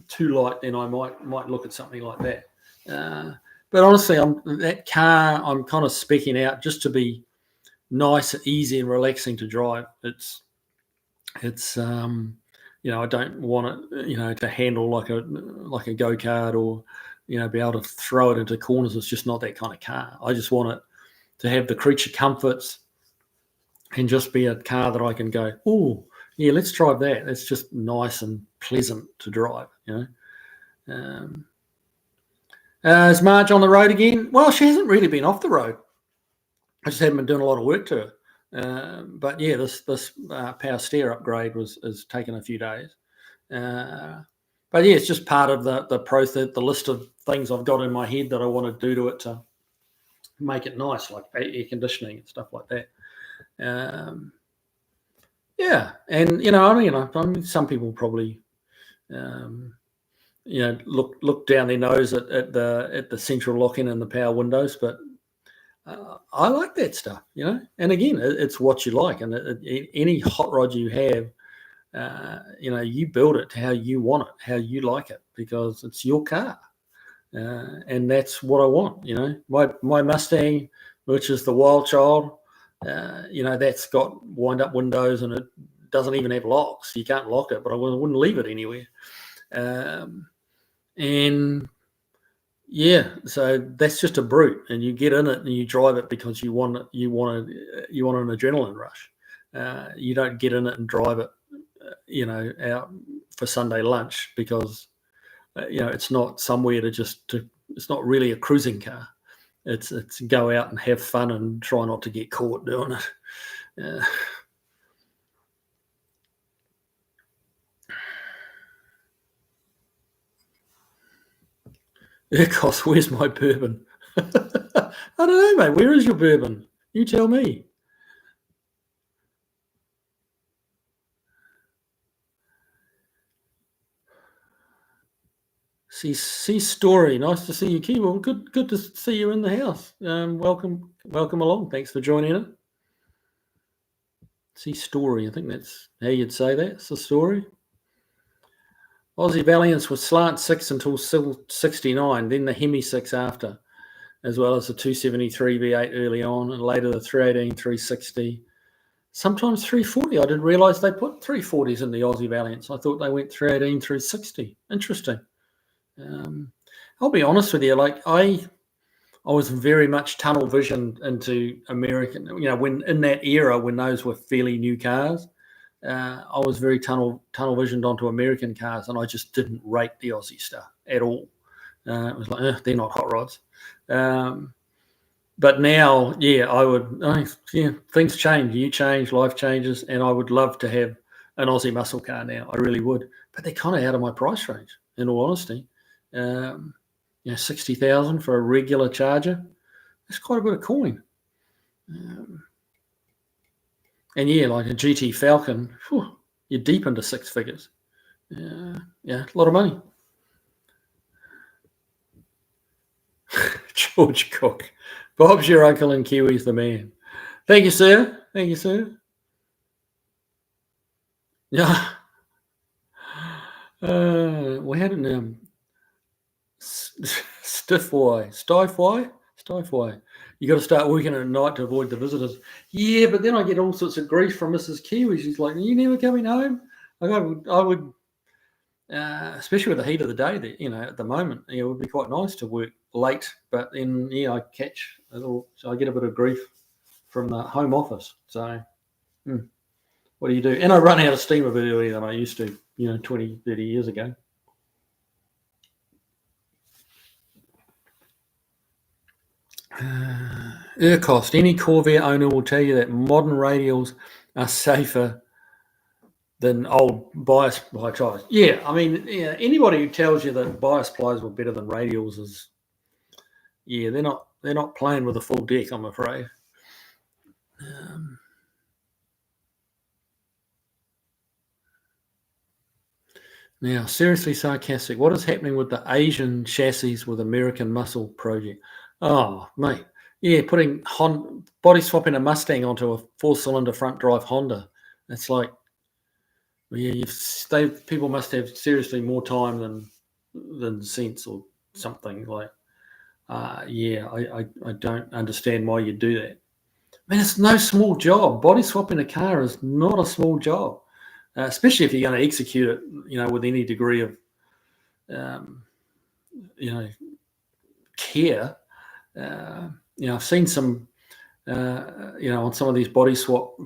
S1: too light, then I might look at something like that. But honestly, that car I'm kind of speccing out just to be nice, easy, and relaxing to drive. It's I don't want it to handle like a go-kart or be able to throw it into corners. It's just not that kind of car. I just want it to have the creature comforts and just be a car that I can go, oh yeah, let's drive that. It's just nice and pleasant to drive. Is Marge on the road again? Well, she hasn't really been off the road. I just haven't been doing a lot of work to her. But yeah, this power steer upgrade is taking a few days. But yeah, it's just part of the process, the list of things I've got in my head that I want to do to it to make it nice, like air conditioning and stuff like that. Yeah, and I mean, some people probably, look down their nose at the central lock-in and the power windows, but I like that stuff, And again, it's what you like, and any hot rod you have, you build it to how you want it, how you like it, because it's your car, and that's what I want. My Mustang, which is the Wild Child, that's got wind-up windows and it doesn't even have locks. You can't lock it, but I wouldn't leave it anywhere. And yeah, so that's just a brute, and you get in it and you drive it because you want an adrenaline rush. You don't get in it and drive it, out for Sunday lunch because it's not somewhere it's not really a cruising car. It's go out and have fun and try not to get caught doing it. Cost, where's my bourbon? I don't know, mate. Where is your bourbon? You tell me. See Story. Nice to see you, Kiwi. Well, good to see you in the house. Welcome along. Thanks for joining it. See Story. I think that's how you'd say that. It's a story. Aussie Valiants was slant 6 until 69, then the Hemi 6 after, as well as the 273 V8 early on, and later the 318, 360, sometimes 340. I didn't realise they put 340s in the Aussie Valiants. I thought they went 318, 360. Interesting. I'll be honest with you, like I was very much tunnel visioned into American, when in that era when those were fairly new cars. I was very tunnel visioned onto American cars, and I just didn't rate the Aussie stuff at all. It was like, they're not hot rods. But now, I would, things change, you change, life changes, and I would love to have an Aussie muscle car now. I really would. But they're kind of out of my price range, in all honesty. 60,000 for a regular Charger. That's quite a bit of coin. And like a GT Falcon, you're deep into six figures. A lot of money. George Cook. Bob's your uncle and Kiwi's the man. Thank you, sir. Thank you, sir. Yeah. We had an Stiffy. You got to start working at night to avoid the visitors. Yeah, but then I get all sorts of grief from Mrs. Kiwi. She's like, "Are you never coming home?" Like I would, especially with the heat of the day. That at the moment, it would be quite nice to work late. But then, I catch so I get a bit of grief from the home office. So, what do you do? And I run out of steam a bit earlier than I used to. 20, 30 years ago. Cost. Any Corvair owner will tell you that modern radials are safer than old bias ply tyres. Yeah, I mean, anybody who tells you that bias plies were better than radials is, they're not playing with a full deck, I'm afraid. Now, seriously sarcastic, what is happening with the Asian chassis with American muscle project? Oh, mate. Yeah, putting body swapping a Mustang onto a 4-cylinder front drive Honda. It's like, people must have seriously more time than sense or something. Like, I don't understand why you do that. Man, it's no small job. Body swapping a car is not a small job, especially if you're going to execute it, with any degree of, care. I've seen some, on some of these body swap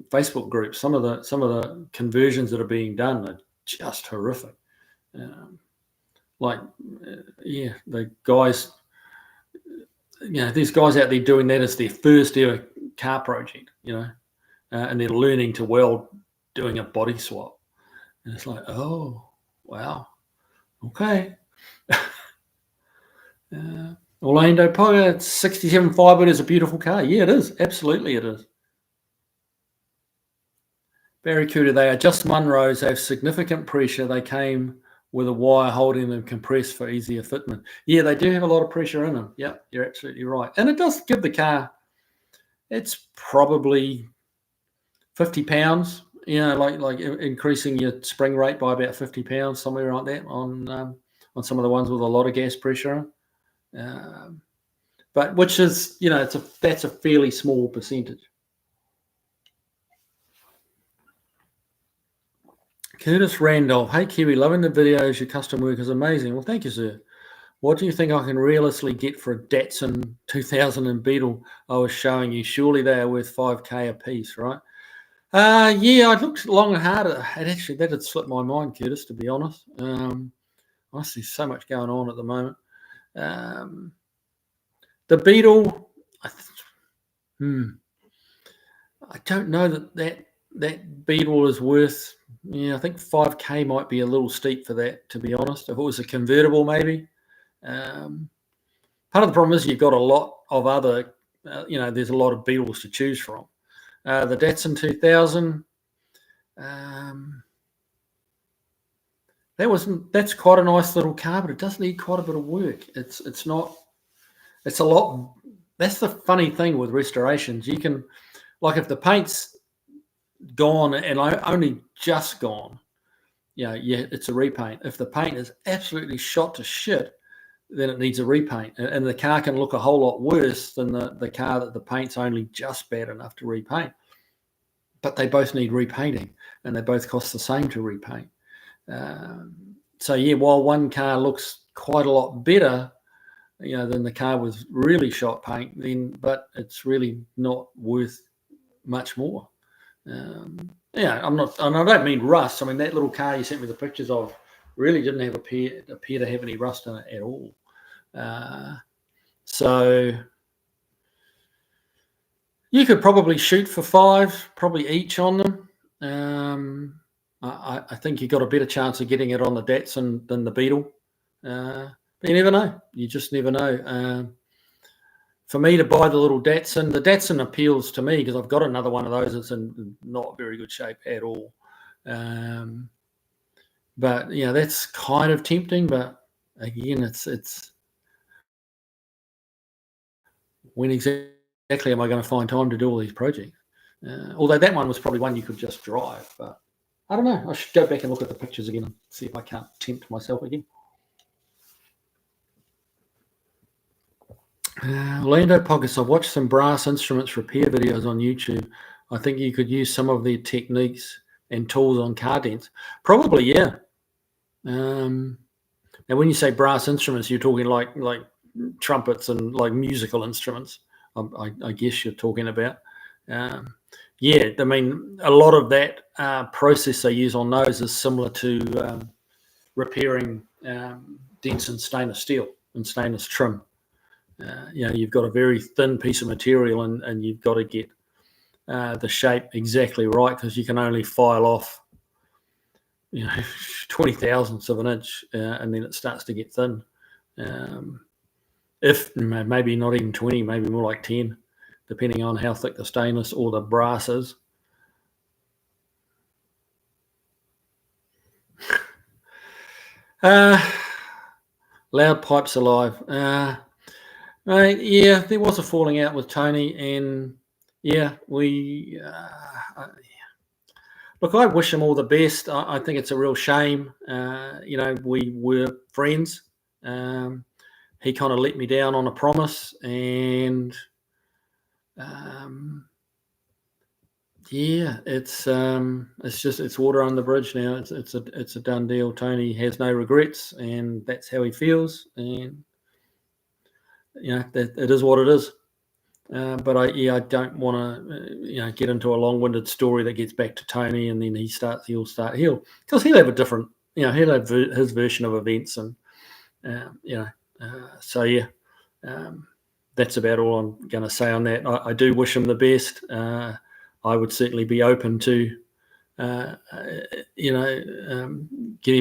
S1: Facebook groups, some of the conversions that are being done are just horrific. The guys, these guys out there doing that as their first ever car project, and they're learning to weld doing a body swap. And it's like, oh, wow. Okay. Orlando Poga, it's 67 Firebird is a beautiful car. Yeah, it is. Absolutely, it is. Barracuda, they are just Munros. They have significant pressure. They came with a wire holding them compressed for easier fitment. Yeah, they do have a lot of pressure in them. Yep, you're absolutely right. And it does give the car, it's probably 50 pounds, like increasing your spring rate by about 50 pounds, somewhere like that on some of the ones with a lot of gas pressure. But which is, that's a fairly small percentage. Curtis Randolph, hey Kiwi, loving the videos. Your custom work is amazing. Well, thank you, sir. What do you think I can realistically get for a Datsun 2000 and Beetle I was showing you? Surely they are worth 5K a piece, right? Yeah, I looked long and hard at it. Actually, that had slipped my mind, Curtis, to be honest. I see so much going on at the moment. The Beetle, I don't know that Beetle is worth. Yeah, I think 5K might be a little steep for that, to be honest. If it was a convertible, maybe. Part of the problem is you've got a lot of other, there's a lot of Beetles to choose from. The Datsun 2000, that's quite a nice little car, but it does need quite a bit of work. It's a lot. That's the funny thing with restorations. You can, like, if the paint's gone and only just gone, it's a repaint. If the paint is absolutely shot to shit, then it needs a repaint. And the car can look a whole lot worse than the car that the paint's only just bad enough to repaint. But they both need repainting, and they both cost the same to repaint. So yeah, while one car looks quite a lot better, than the car with really shot paint, but it's really not worth much more. I'm not, and I don't mean rust. I mean, that little car you sent me the pictures of really didn't appear to have any rust in it at all. So you could probably shoot for 5, probably each on them. I think you got a better chance of getting it on the Datsun than the Beetle. But you never know. You just never know. For me to buy the little Datsun, the Datsun appeals to me because I've got another one of those that's in not very good shape at all. But that's kind of tempting. But again, it's when exactly am I going to find time to do all these projects? Although that one was probably one you could just drive. But I don't know. I should go back and look at the pictures again and see if I can't tempt myself again. Orlando Pockets, I've watched some brass instruments repair videos on YouTube. I think you could use some of their techniques and tools on car dents. Probably, yeah. Now, when you say brass instruments, you're talking like trumpets and like musical instruments, I guess you're talking about. Yeah, I mean, a lot of that process they use on those is similar to repairing dents in stainless steel and stainless trim. You've got a very thin piece of material and you've got to get the shape exactly right because you can only file off 20 thousandths of an inch and then it starts to get thin. If maybe not even 20, maybe more like 10, depending on how thick the stainless or the brass is. Loud Pipes Alive. Yeah, there was a falling out with Tony, and we look. I wish him all the best. I think it's a real shame. We were friends. He kind of let me down on a promise, and it's water under the bridge now. It's a done deal. Tony has no regrets, and that's how he feels. And that it is what it is. But I don't want to get into a long-winded story that gets back to Tony, and then he'll because he'll have a different he'll have his version of events, and that's about all I'm going to say on that. I do wish him the best. I would certainly be open to getting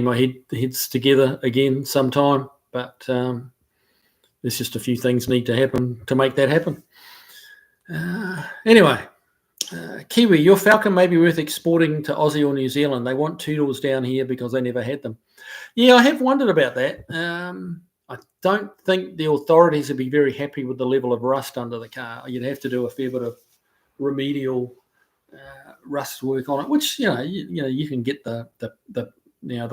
S1: my heads together again sometime. But there's just a few things need to happen to make that happen. Anyway, Kiwi, your Falcon may be worth exporting to Aussie or New Zealand. They want 2-doors down here because they never had them. Yeah, I have wondered about that. I don't think the authorities would be very happy with the level of rust under the car. You'd have to do a fair bit of remedial rust work on it, which you can get the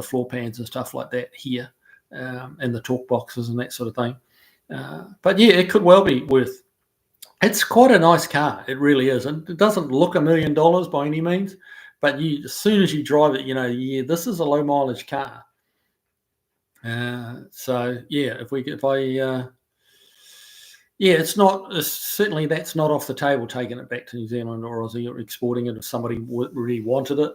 S1: floor pans and stuff like that here, and the torque boxes and that sort of thing. But yeah, it could well be worth. It's quite a nice car. It really is, and it doesn't look $1 million by any means. But as soon as you drive it, this is a low mileage car. So yeah, it's not certainly that's not off the table. Taking it back to New Zealand or Aussie or exporting it if somebody really wanted it,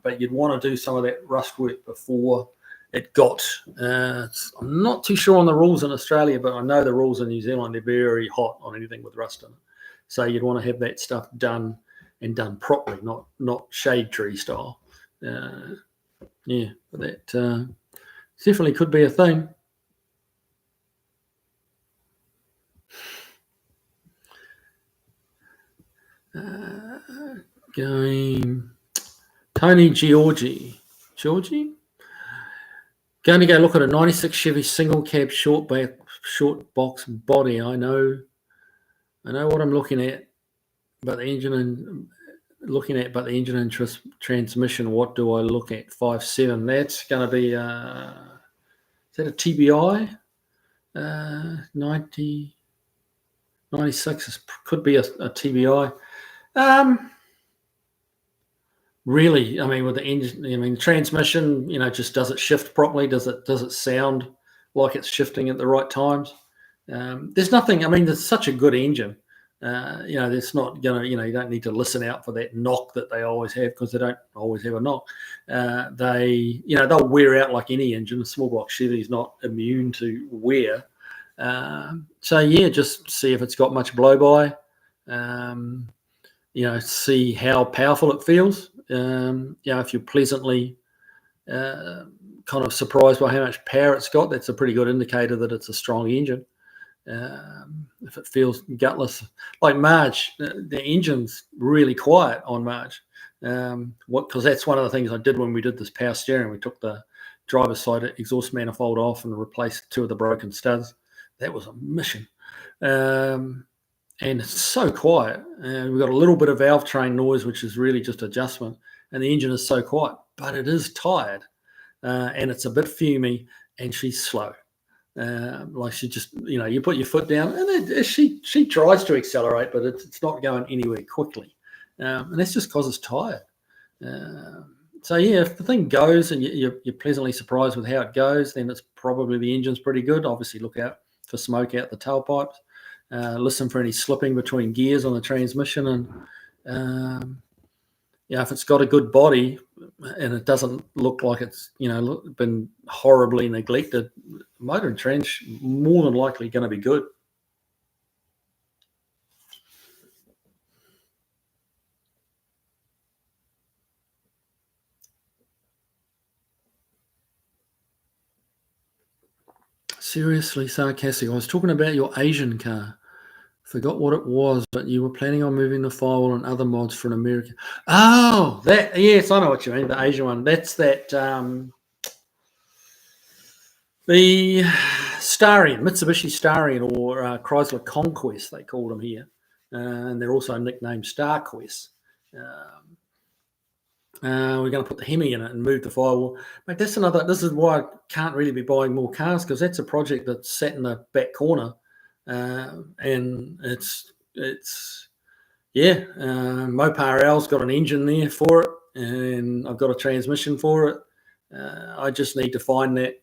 S1: but you'd want to do some of that rust work before it got. I'm not too sure on the rules in Australia, but I know the rules in New Zealand are very hot on anything with rust in it. So you'd want to have that stuff done and done properly, not shade tree style. But that definitely could be a thing. Going Tony Georgie, going to go look at a 96 Chevy single cab short box body. I know what I'm looking at, but the engine and transmission. What do I look at? 5.7. That's going to be is that a TBI? 96 could be a TBI. Really, I mean, with the engine, the transmission, just does it shift properly? Does it sound like it's shifting at the right times? There's nothing. I mean, there's such a good engine. There's not gonna. You don't need to listen out for that knock that they always have, because they don't always have a knock. They'll wear out like any engine. A small block Chevy is not immune to wear. So yeah, just see if it's got much blow by. See how powerful it feels. If you're pleasantly kind of surprised by how much power it's got, that's a pretty good indicator that it's a strong engine. If it feels gutless, like Marge, the engine's really quiet on Marge. Because that's one of the things I did when we did this power steering. We took the driver's side exhaust manifold off and replaced 2 of the broken studs. That was a mission. And it's so quiet. And we've got a little bit of valve train noise, which is really just adjustment. And the engine is so quiet, but it is tired. And it's a bit fumy, and she's slow. Like she just, you put your foot down, and she tries to accelerate, but it's not going anywhere quickly. And that's just because it's tired. So yeah, if the thing goes and you're pleasantly surprised with how it goes, then it's probably the engine's pretty good. Obviously, look out for smoke out the tailpipes. Listen for any slipping between gears on the transmission, and if it's got a good body and it doesn't look like it's been horribly neglected, motor and trans more than likely going to be good. Seriously sarcastic. I was talking about your Asian car. Forgot what it was, but you were planning on moving the firewall and other mods for an American. Oh, that, yes, I know what you mean, the Asian one. That's that, the Starion, Mitsubishi Starion, or Chrysler Conquest, they call them here. And they're also nicknamed StarQuest. We're going to put the Hemi in it and move the firewall. But this is why I can't really be buying more cars, because that's a project that's sat in the back corner. And it's Mopar L's got an engine there for it, and I've got a transmission for it. I just need to find that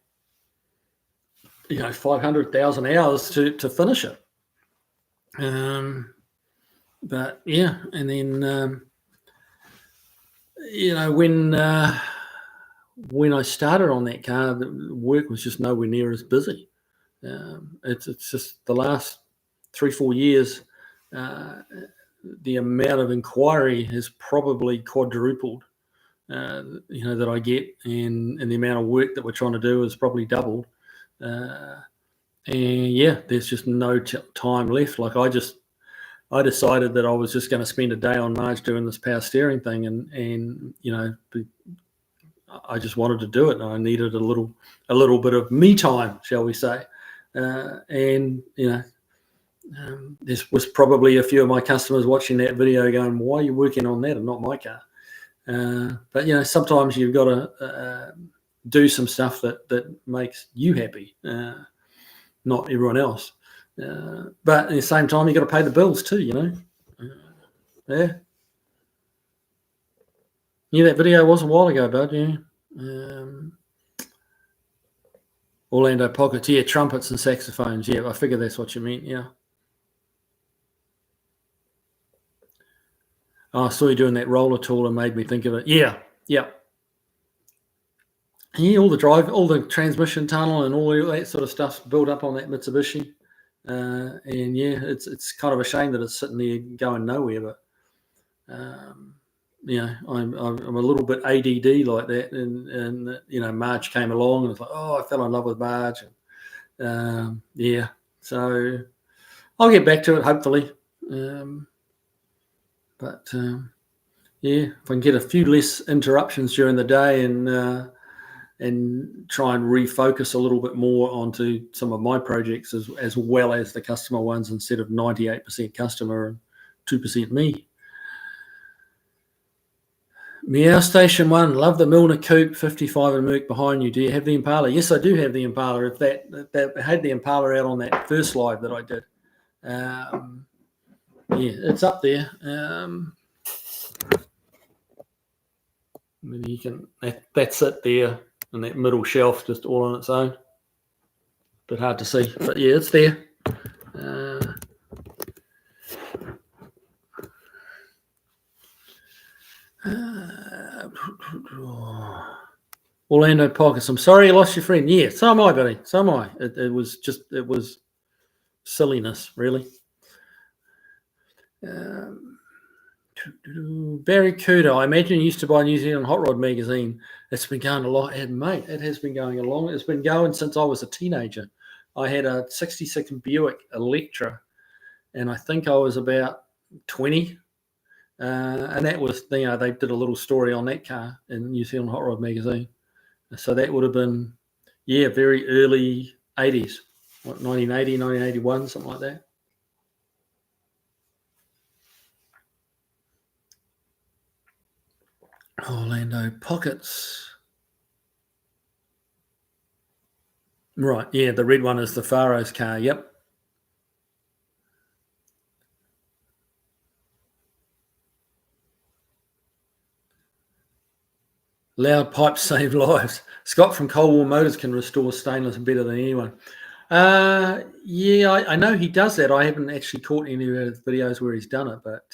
S1: 500,000 hours to finish it. But yeah, and then when I started on that car, the work was just nowhere near as busy. It's just the last 3-4 years, the amount of inquiry has probably quadrupled. that I get, and the amount of work that we're trying to do is probably doubled. And yeah, there's just no time left. Like I decided that I was just going to spend a day on Marge doing this power steering thing, and I just wanted to do it, and I needed a little bit of me time, shall we say? And there was probably a few of my customers watching that video going, "Why are you working on that and not my car?" But sometimes you've got to do some stuff that makes you happy, not everyone else. But at the same time, you got to pay the bills too. Yeah. Yeah, that video was a while ago, bud. Yeah. Orlando Pockets, yeah, trumpets and saxophones. Yeah, I figured that's what you meant. Yeah. Oh, I saw you doing that roller tool and made me think of it. Yeah. Yeah, all the transmission tunnel and all that sort of stuff's built up on that Mitsubishi. And yeah, it's kind of a shame that it's sitting there going nowhere. But I'm a little bit ADD like that, and Marge came along and it's like, oh, I fell in love with Marge. And, yeah, so I'll get back to it hopefully. But yeah, if I can get a few less interruptions during the day and try and refocus a little bit more onto some of my projects as well as the customer ones, instead of 98% customer and 2% me. Meow Station 1, love the Milner Coupe, 55 and Merc behind you. Do you have the Impala? Yes, I do have the Impala. If that had the Impala out on that first live that I did. Yeah, it's up there. Maybe you can, that's it there in that middle shelf, just all on its own. Bit hard to see, but yeah, it's there. Orlando Pockets, I'm sorry you lost your friend. Yeah, so am I, buddy. So am I. It was silliness, really. Barry Kudo, I imagine you used to buy New Zealand Hot Rod magazine. It's been going a lot, and mate, it has been going along. It's been going since I was a teenager. I had a 66 Buick Electra, and I think I was about 20. And that was, they did a little story on that car in New Zealand Hot Rod magazine. So that would have been, yeah, very early 80s, 1980, 1981, something like that. Orlando Pockets. Right, yeah, the red one is the Faro's car, yep. Loud pipes save lives. Scott from Cold War Motors can restore stainless better than anyone. Yeah, I know he does that. I haven't actually caught any of his videos where he's done it, but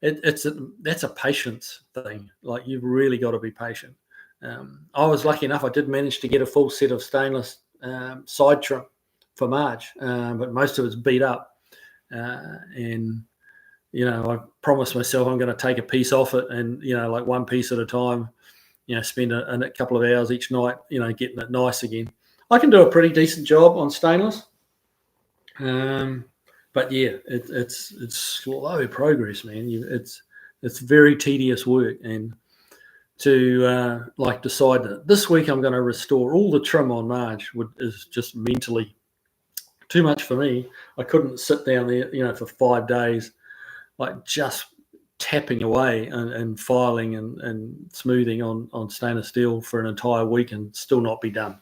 S1: that's a patience thing. Like, you've really got to be patient. I was lucky enough. I did manage to get a full set of stainless side trim for Marge, but most of it's beat up. And I promised myself I'm going to take a piece off it, and like one piece at a time. Spend a couple of hours each night, getting it nice again. I can do a pretty decent job on stainless, but yeah, it's slow progress, man. It's very tedious work, and to decide that this week I'm going to restore all the trim on Marge is just mentally too much for me. I couldn't sit down there, for 5 days, like just tapping away and filing and smoothing on stainless steel for an entire week and still not be done.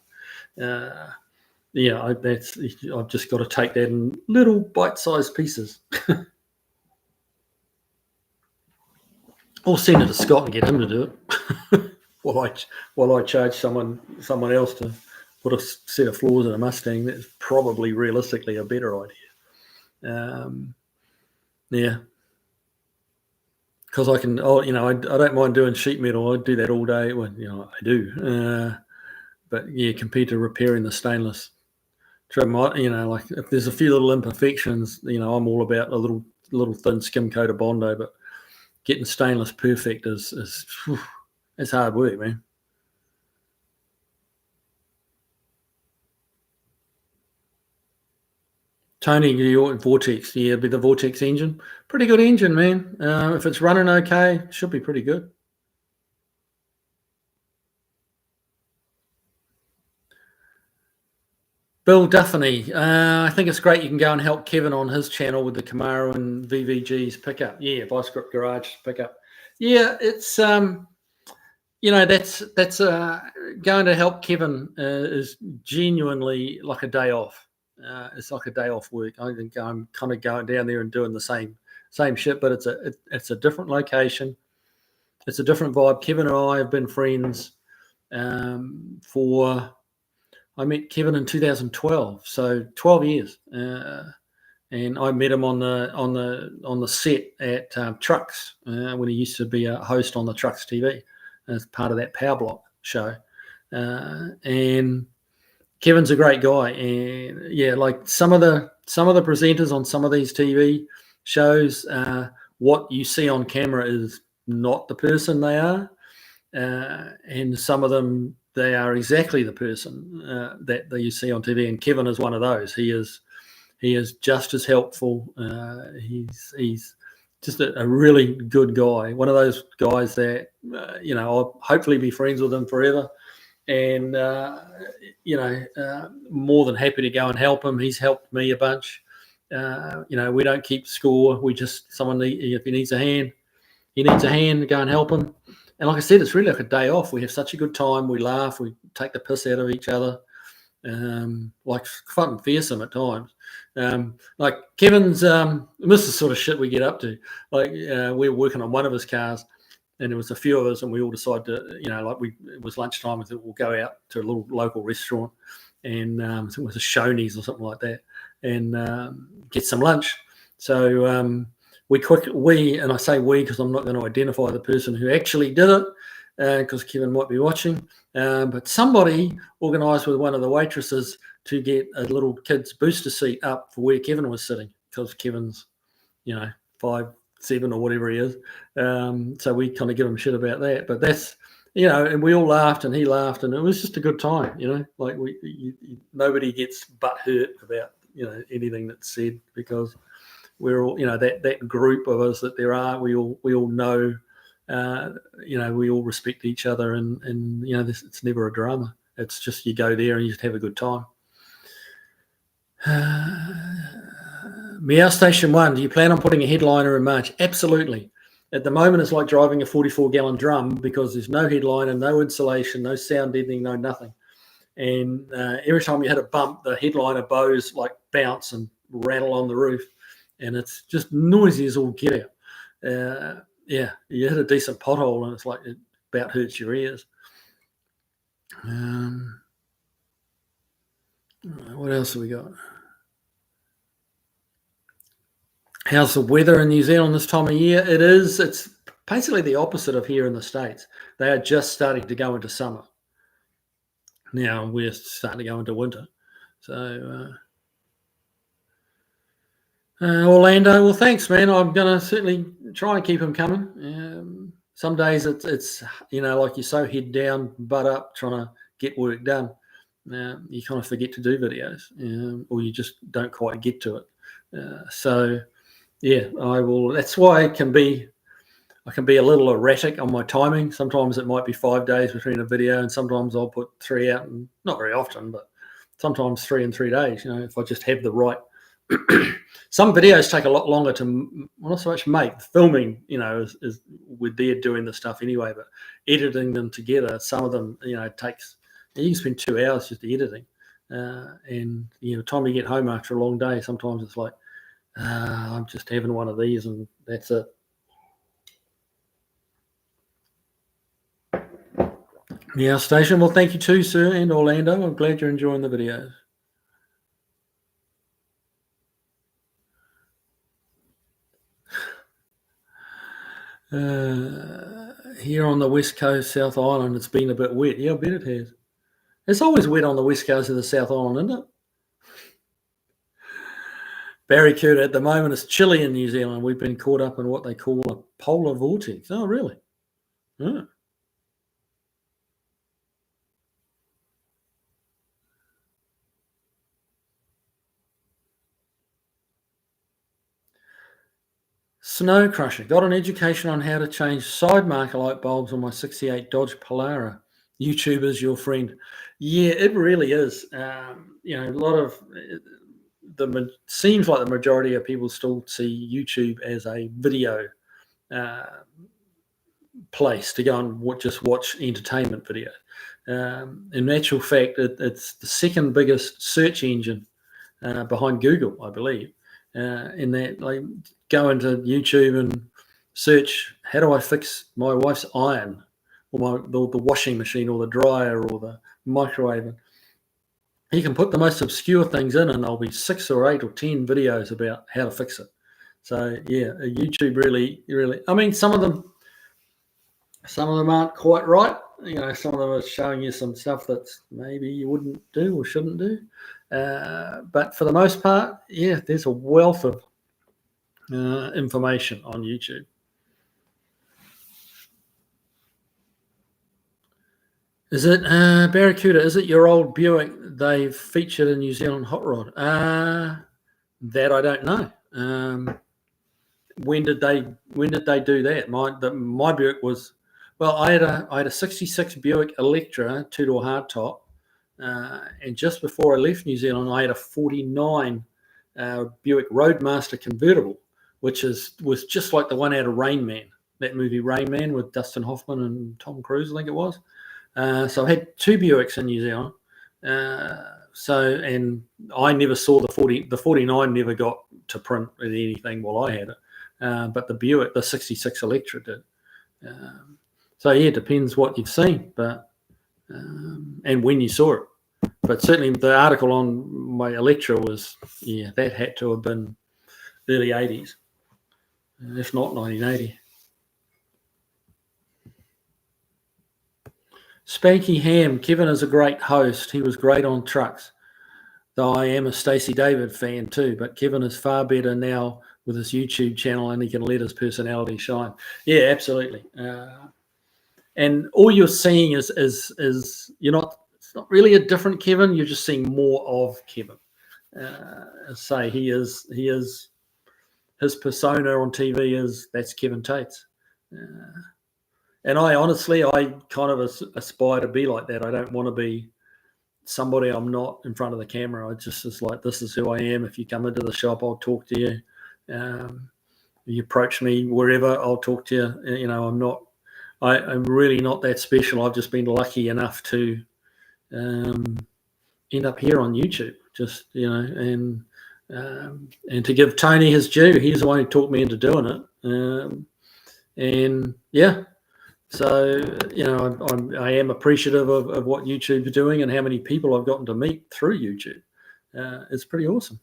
S1: I've just got to take that in little bite-sized pieces. Or send it to Scott and get him to do it while I charge someone else to put a set of floors in a Mustang. That's probably realistically a better idea. Yeah. Because I can, I don't mind doing sheet metal. I do that all day. Well, I do. But yeah, compared to repairing the stainless trim, like if there's a few little imperfections, I'm all about a little thin skim coat of Bondo. But getting stainless perfect is It's hard work, man. Tony, your Vortex, yeah, it'd be the Vortex engine. Pretty good engine, man. If it's running okay, should be pretty good. Bill Duffany, I think it's great you can go and help Kevin on his channel with the Camaro and VVG's pickup. Yeah, Bicycle Garage pickup. Yeah, it's that's going to help Kevin is genuinely like a day off. It's like a day off work. I think I'm kind of going down there and doing the same shit, but it's a different location. It's a different vibe. Kevin and I have been friends I met Kevin in 2012, so 12 years, and I met him on the set at Trucks when he used to be a host on the Trucks TV as part of that Power Block show, and Kevin's a great guy, and yeah, like some of the presenters on some of these TV shows, what you see on camera is not the person they are, and some of them they are exactly the person that you see on TV. And Kevin is one of those. He is just as helpful. He's just a really good guy. One of those guys that I'll hopefully be friends with him forever. And more than happy to go and help him. He's helped me a bunch. We don't keep score. We just if he needs a hand, go and help him. And like I said, it's really like a day off. We have such a good time. We laugh. We take the piss out of each other. Like fun and fearsome at times. Like Kevin's, this is sort of shit we get up to. Like we're working on one of his cars, and there was a few of us, and we all decided to, it was lunchtime. I thought we'll go out to a little local restaurant, and it was a Shoney's or something like that, and get some lunch. So and I say we because I'm not going to identify the person who actually did it because Kevin might be watching. But somebody organised with one of the waitresses to get a little kid's booster seat up for where Kevin was sitting because Kevin's, 5'7" or whatever he is. So we kind of give him shit about that. But that's, and we all laughed and he laughed and it was just a good time, like nobody gets butt hurt about, anything that's said because we're all, that group of us that there are, we all know, we all respect each other and it's never a drama. It's just you go there and you just have a good time. Meow Station 1, do you plan on putting a headliner in March? Absolutely. At the moment, it's like driving a 44-gallon drum because there's no headliner, no insulation, no sound deadening, no nothing. And every time you hit a bump, the headliner bows like bounce and rattle on the roof. And it's just noisy as all get out. You hit a decent pothole and it's like it about hurts your ears. What else have we got? How's the weather in New Zealand this time of year? It's basically the opposite of here in the States. They are just starting to go into summer. Now we're starting to go into winter. So Orlando, well, thanks, man. I'm going to certainly try and keep them coming. Some days it's like you're so head down, butt up, trying to get work done. You kind of forget to do videos, or you just don't quite get to it. I will. That's why I can be a little erratic on my timing. Sometimes it might be 5 days between a video, and sometimes I'll put 3 out, and not very often, but sometimes 3 in 3 days. If I just have the right. Some videos take a lot longer to, well, not so much make. Filming, is we're there doing the stuff anyway, but editing them together, some of them, takes, you can spend 2 hours just editing. And, time you get home after a long day, sometimes it's like, I'm just having one of these and that's it. Yeah, Station. Well, thank you too, sir, and Orlando. I'm glad you're enjoying the videos. Here on the West Coast, South Island, it's been a bit wet. Yeah, I bet it has. It's always wet on the West Coast of the South Island, isn't it? Barracuda, at the moment, it's chilly in New Zealand. We've been caught up in what they call a polar vortex. Oh, really? Oh. Snow Crusher. Got an education on how to change side marker light bulbs on my 68 Dodge Polara. YouTube is your friend. Yeah, it really is. You know, a lot of seems like the majority of people still see YouTube as a video place to go and just watch entertainment video. In actual fact, it's the second biggest search engine behind Google, I believe. In that, like, go into YouTube and search, how do I fix my wife's iron, or the washing machine, or the dryer, or the microwave. You can put the most obscure things in, and there'll be 6 or 8 or 10 videos about how to fix it. So yeah, YouTube really. I mean, some of them aren't quite right. You know, some of them are showing you some stuff that maybe you wouldn't do or shouldn't do. But for the most part, yeah, there's a wealth of information on YouTube. Is it Barracuda? Is it your old Buick they've featured in New Zealand Hot Rod? That I don't know. When did they do that? My Buick was, well, I had a 66 Buick Electra 2-door hardtop, and just before I left New Zealand, I had a 49 Buick Roadmaster convertible, which was just like the one out of Rain Man, that movie Rain Man with Dustin Hoffman and Tom Cruise, I think it was. So I had 2 Buicks in New Zealand. And I never saw the 49 never got to print with anything while I had it. But the Buick, the 66 Electra did. So yeah, it depends what you've seen, but and when you saw it. But certainly the article on my Electra was, yeah, that had to have been early 80s, if not 1980. Spanky Ham, Kevin is a great host. He was great on trucks, though I am a Stacey David fan too, but Kevin is far better now with his YouTube channel, and he can let his personality shine. Yeah, absolutely. And all you're seeing is it's not really a different Kevin. You're just seeing more of Kevin. His persona on TV that's Kevin Tate's. And I kind of aspire to be like that. I don't want to be somebody I'm not in front of the camera. I just is like, this is who I am. If you come into the shop, I'll talk to you. You approach me wherever, I'll talk to you. You know, I'm really not that special. I've just been lucky enough to end up here on YouTube. Just, you know, and to give Tony his due, he's the one who talked me into doing it. And yeah. So, you know, I am appreciative of what YouTube is doing and how many people I've gotten to meet through YouTube. It's pretty awesome.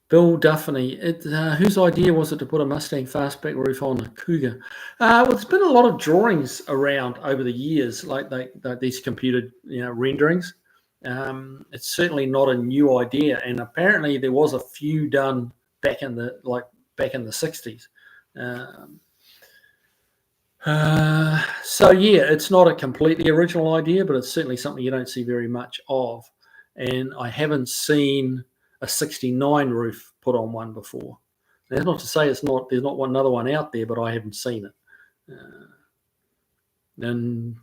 S1: Bill Duffney, whose idea was it to put a Mustang fastback roof on a Cougar? Well, there's been a lot of drawings around over the years, like these computer, renderings. It's certainly not a new idea, and apparently there was a few done back in the 60s. So yeah, it's not a completely original idea, but it's certainly something you don't see very much of. And I haven't seen a 69 roof put on one before. That's not to say there's not another one out there, but I haven't seen it. And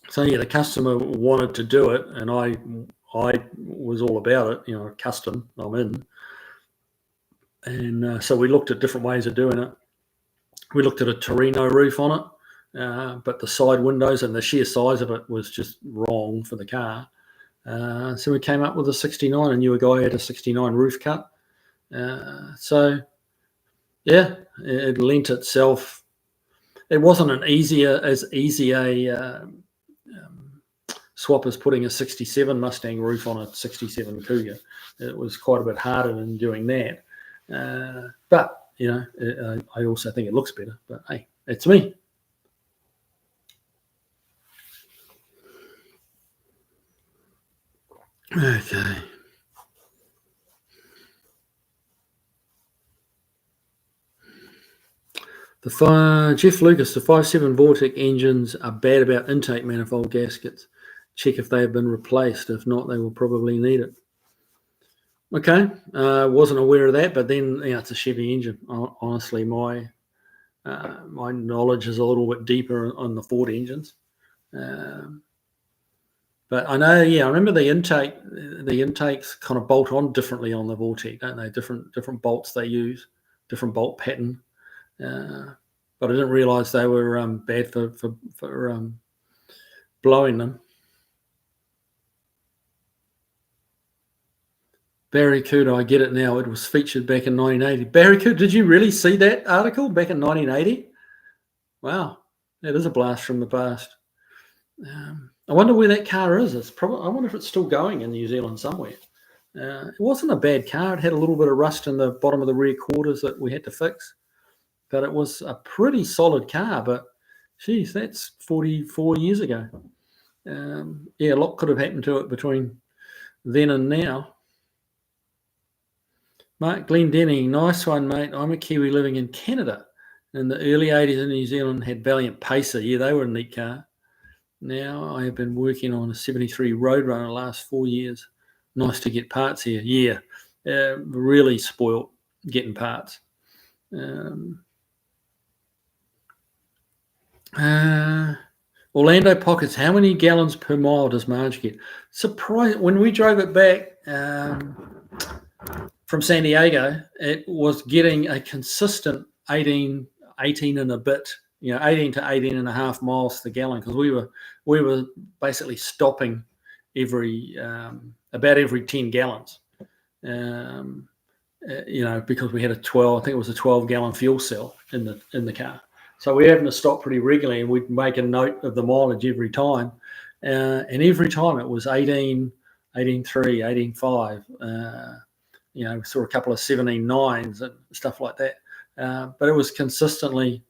S1: so yeah, the customer wanted to do it, and I was all about it. Custom, I'm in. And so we looked at different ways of doing it. We looked at a Torino roof on it, but the side windows and the sheer size of it was just wrong for the car. So we came up with a 69. I knew a guy had a 69 roof cut. So yeah, it lent itself. It wasn't as easy a swap as putting a 67 Mustang roof on a 67 Cougar. It was quite a bit harder than doing that. But I also think it looks better. But hey, it's me. Okay. Jeff Lucas, the 5.7 Vortec engines are bad about intake manifold gaskets. Check if they have been replaced. If not, they will probably need it. Okay, wasn't aware of that, but then it's a Chevy engine. Honestly, my knowledge is a little bit deeper on the Ford engines. But I know, I remember the intakes kind of bolt on differently on the Vortec, don't they? Different bolts they use, different bolt pattern. But I didn't realise they were bad for blowing them. Barracuda, I get it now. It was featured back in 1980. Barracuda, did you really see that article back in 1980? Wow, that is a blast from the past. I wonder where that car is. I wonder if it's still going in New Zealand somewhere. It wasn't a bad car. It had a little bit of rust in the bottom of the rear quarters that we had to fix, but it was a pretty solid car. But geez, that's 44 years ago. A lot could have happened to it between then and now. Mark Glendenning, nice one, mate. I'm a Kiwi living in Canada. In the early 80s in New Zealand had Valiant Pacer. Yeah, they were a neat car. Now I have been working on a 73 Roadrunner the last 4 years. Nice to get parts here. Yeah, really spoilt getting parts. Orlando Pockets, how many gallons per mile does Marge get? Surprise! When we drove it back from San Diego, it was getting a consistent 18 and a bit, 18 to 18 and a half miles to the gallon, because we were basically stopping about every 10 gallons, because we had I think it was a 12-gallon fuel cell in the car. So we're having to stop pretty regularly, and we'd make a note of the mileage every time. And every time it was 18, 18.3, 18.5. We saw a couple of 17.9s and stuff like that. But it was consistently,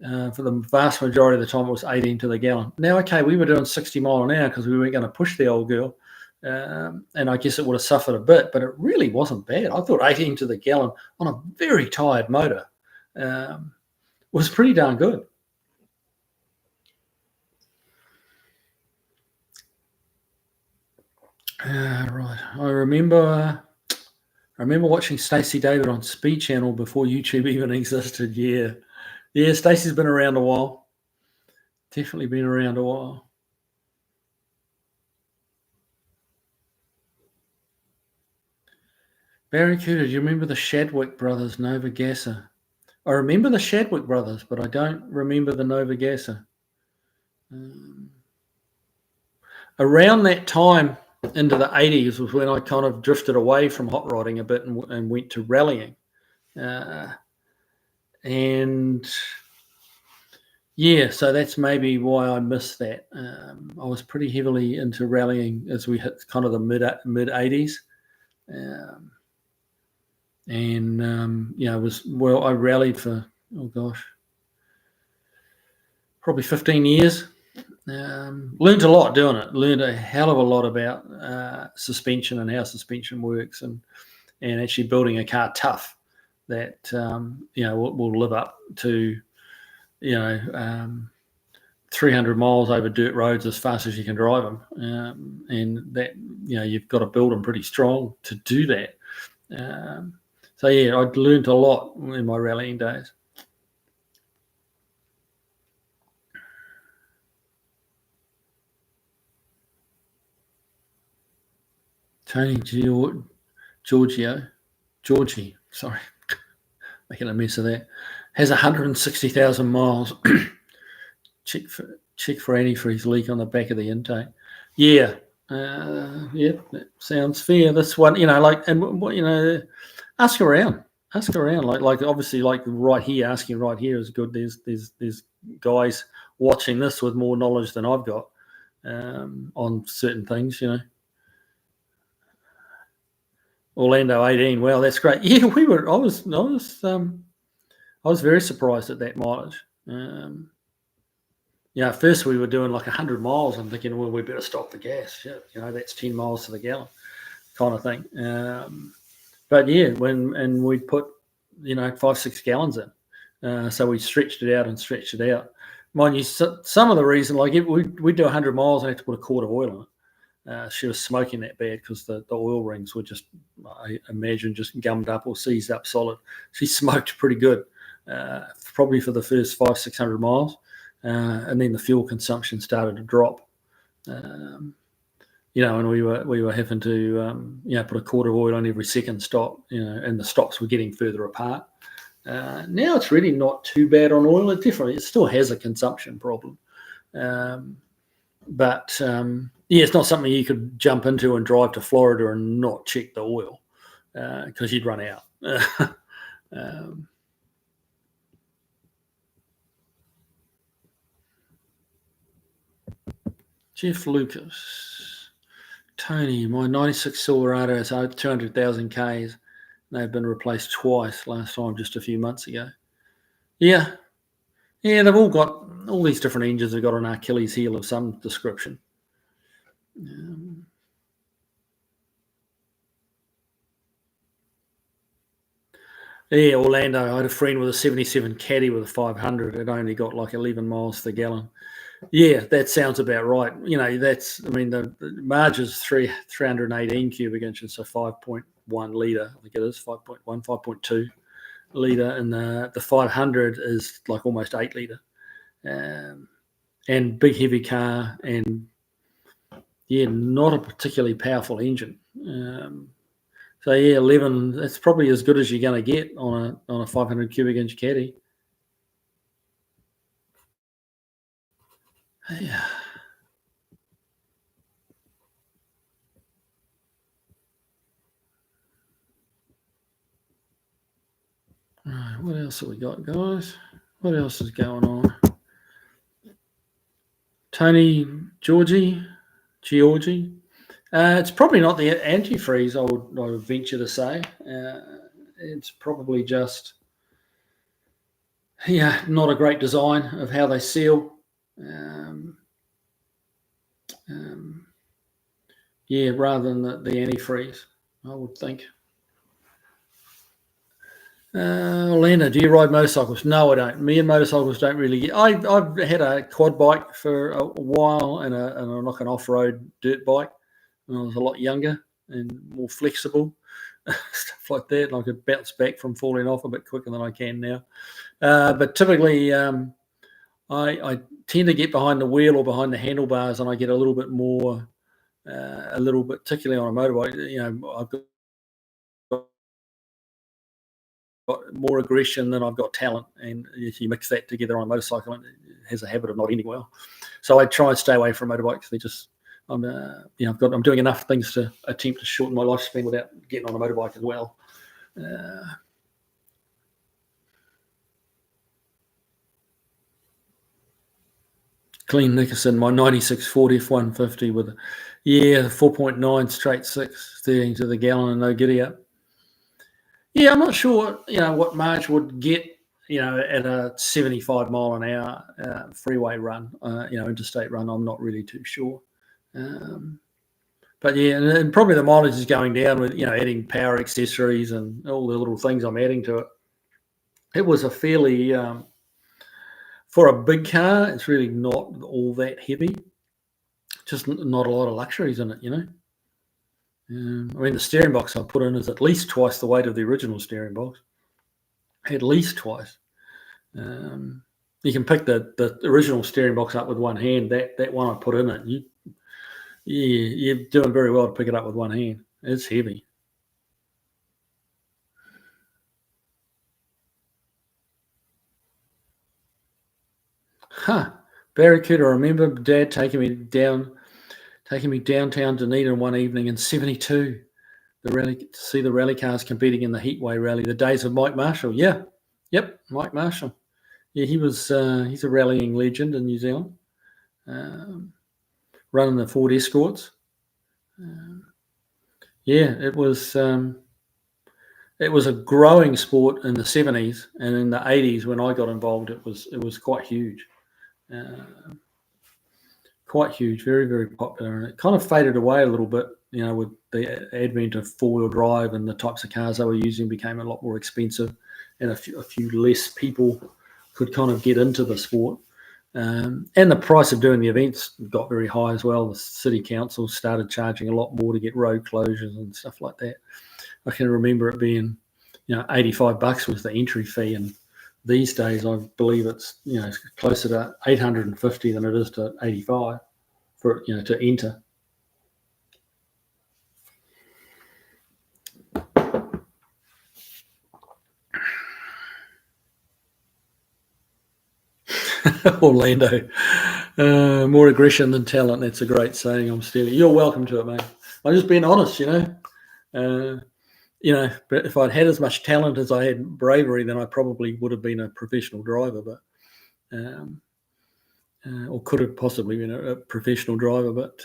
S1: for the vast majority of the time, it was 18 to the gallon. Now, okay, we were doing 60 mile an hour because we weren't going to push the old girl. And I guess it would have suffered a bit, but it really wasn't bad. I thought 18 to the gallon on a very tired motor was pretty darn good. Right. I remember watching Stacey David on Speed Channel before YouTube even existed. Yeah. Stacey's been around a while. Definitely been around a while. Barracuda, do you remember the Shadwick brothers, Nova Gasser? I remember the Shadwick brothers, but I don't remember the Nova Gasser. Around that time, into the 80s, was when I kind of drifted away from hot rodding a bit and went to rallying. So that's maybe why I missed that. I was pretty heavily into rallying as we hit kind of the mid 80s. I rallied for, probably 15 years. Learned a lot doing it. Learned a hell of a lot about suspension and how suspension works, and actually building a car tough that will live up to 300 miles over dirt roads as fast as you can drive them, and that you've got to build them pretty strong to do that. I'd learned a lot in my rallying days. Tony Georgie, sorry, making a mess of that, has 160,000 miles. check for antifreeze leak on the back of the intake. That sounds fair. This one, ask around. Like obviously, like right here, asking right here is good. There's guys watching this with more knowledge than I've got on certain things, Orlando 18. Well, that's great. Yeah, I was very surprised at that mileage. At first we were doing like 100 miles. I'm thinking, well, we better stop the gas. Yeah, that's 10 miles to the gallon, kind of thing. But yeah, when we put 5-6 gallons in, so we stretched it out. Mind you, some of the reason, like we do 100 miles, I have to put a quart of oil in it. she was smoking that bad because the oil rings were just, I imagine, just gummed up or seized up solid. She smoked pretty good, probably for the first 500-600 miles, and then the fuel consumption started to drop. And we were having to put a quart of oil on every second stop, and the stops were getting further apart. Now it's really not too bad on oil. It still has a consumption problem, but it's not something you could jump into and drive to Florida and not check the oil because you'd run out. Jeff Lucas, Tony, my 96 Silverado has 200,000 Ks. They've been replaced twice, last time just a few months ago. Yeah, they've all got, all these different engines have got an Achilles heel of some description. Orlando, I had a friend with a 77 Caddy with a 500. It only got like 11 miles per gallon. Yeah, that sounds about right. The Marge is 318 cubic inches, so 5.1 litre, I think it is, 5.1, 5.2 litre, and the 500 is like almost 8 litre. And big heavy car, and not a particularly powerful engine. 11, that's probably as good as you're going to get on a 500 cubic inch Caddy. Yeah. Right, what else have we got, guys? What else is going on? Tony Georgie. It's probably not the antifreeze, I would venture to say. It's probably just, not a great design of how they seal. Rather than the antifreeze, I would think. Orlando, do you ride motorcycles? No, I don't. Me and motorcycles don't really get. I've had a quad bike for a while and like an off-road dirt bike when I was a lot younger and more flexible, stuff like that. And I could bounce back from falling off a bit quicker than I can now. But typically, I tend to get behind the wheel or behind the handlebars, and I get a little bit more, particularly on a motorbike. I've got more aggression than I've got talent, and if you mix that together on a motorcycle, it has a habit of not ending well. So I try and stay away from motorbikes. I'm doing enough things to attempt to shorten my lifespan without getting on a motorbike as well. Clean Nickerson, my 96 Ford F-150 with 4.9 straight 6, 13 to the gallon and no giddy up. Yeah, I'm not sure, what Marge would get, at a 75 mile an hour freeway run, interstate run. I'm not really too sure. But and probably the mileage is going down with, adding power accessories and all the little things I'm adding to it. It was a fairly, for a big car, it's really not all that heavy. Just not a lot of luxuries in it, the steering box I put in is at least twice the weight of the original steering box. At least twice. You can pick the original steering box up with one hand. That one I put in it, you're doing very well to pick it up with one hand. It's heavy. Barracuda, I remember Dad taking me downtown Dunedin one evening in '72, to see the rally cars competing in the Heatway Rally, the days of Mike Marshall. Mike Marshall. He's a rallying legend in New Zealand, running the Ford Escorts. It was a growing sport in the '70s, and in the '80s when I got involved, it was quite huge. Quite huge, very, very popular, and it kind of faded away a little bit, with the advent of four-wheel drive, and the types of cars they were using became a lot more expensive, and a few less people could kind of get into the sport. And the price of doing the events got very high as well. The city council started charging a lot more to get road closures and stuff like that. I can remember it being, $85 was the entry fee, and these days I believe it's closer to $850 than it is to $85 for to enter. Orlando, more aggression than talent. That's a great saying. I'm stealing. You're welcome to it, mate. I'm just being honest, but if I'd had as much talent as I had bravery, then I probably would have been a professional driver, but or could have possibly been a professional driver. But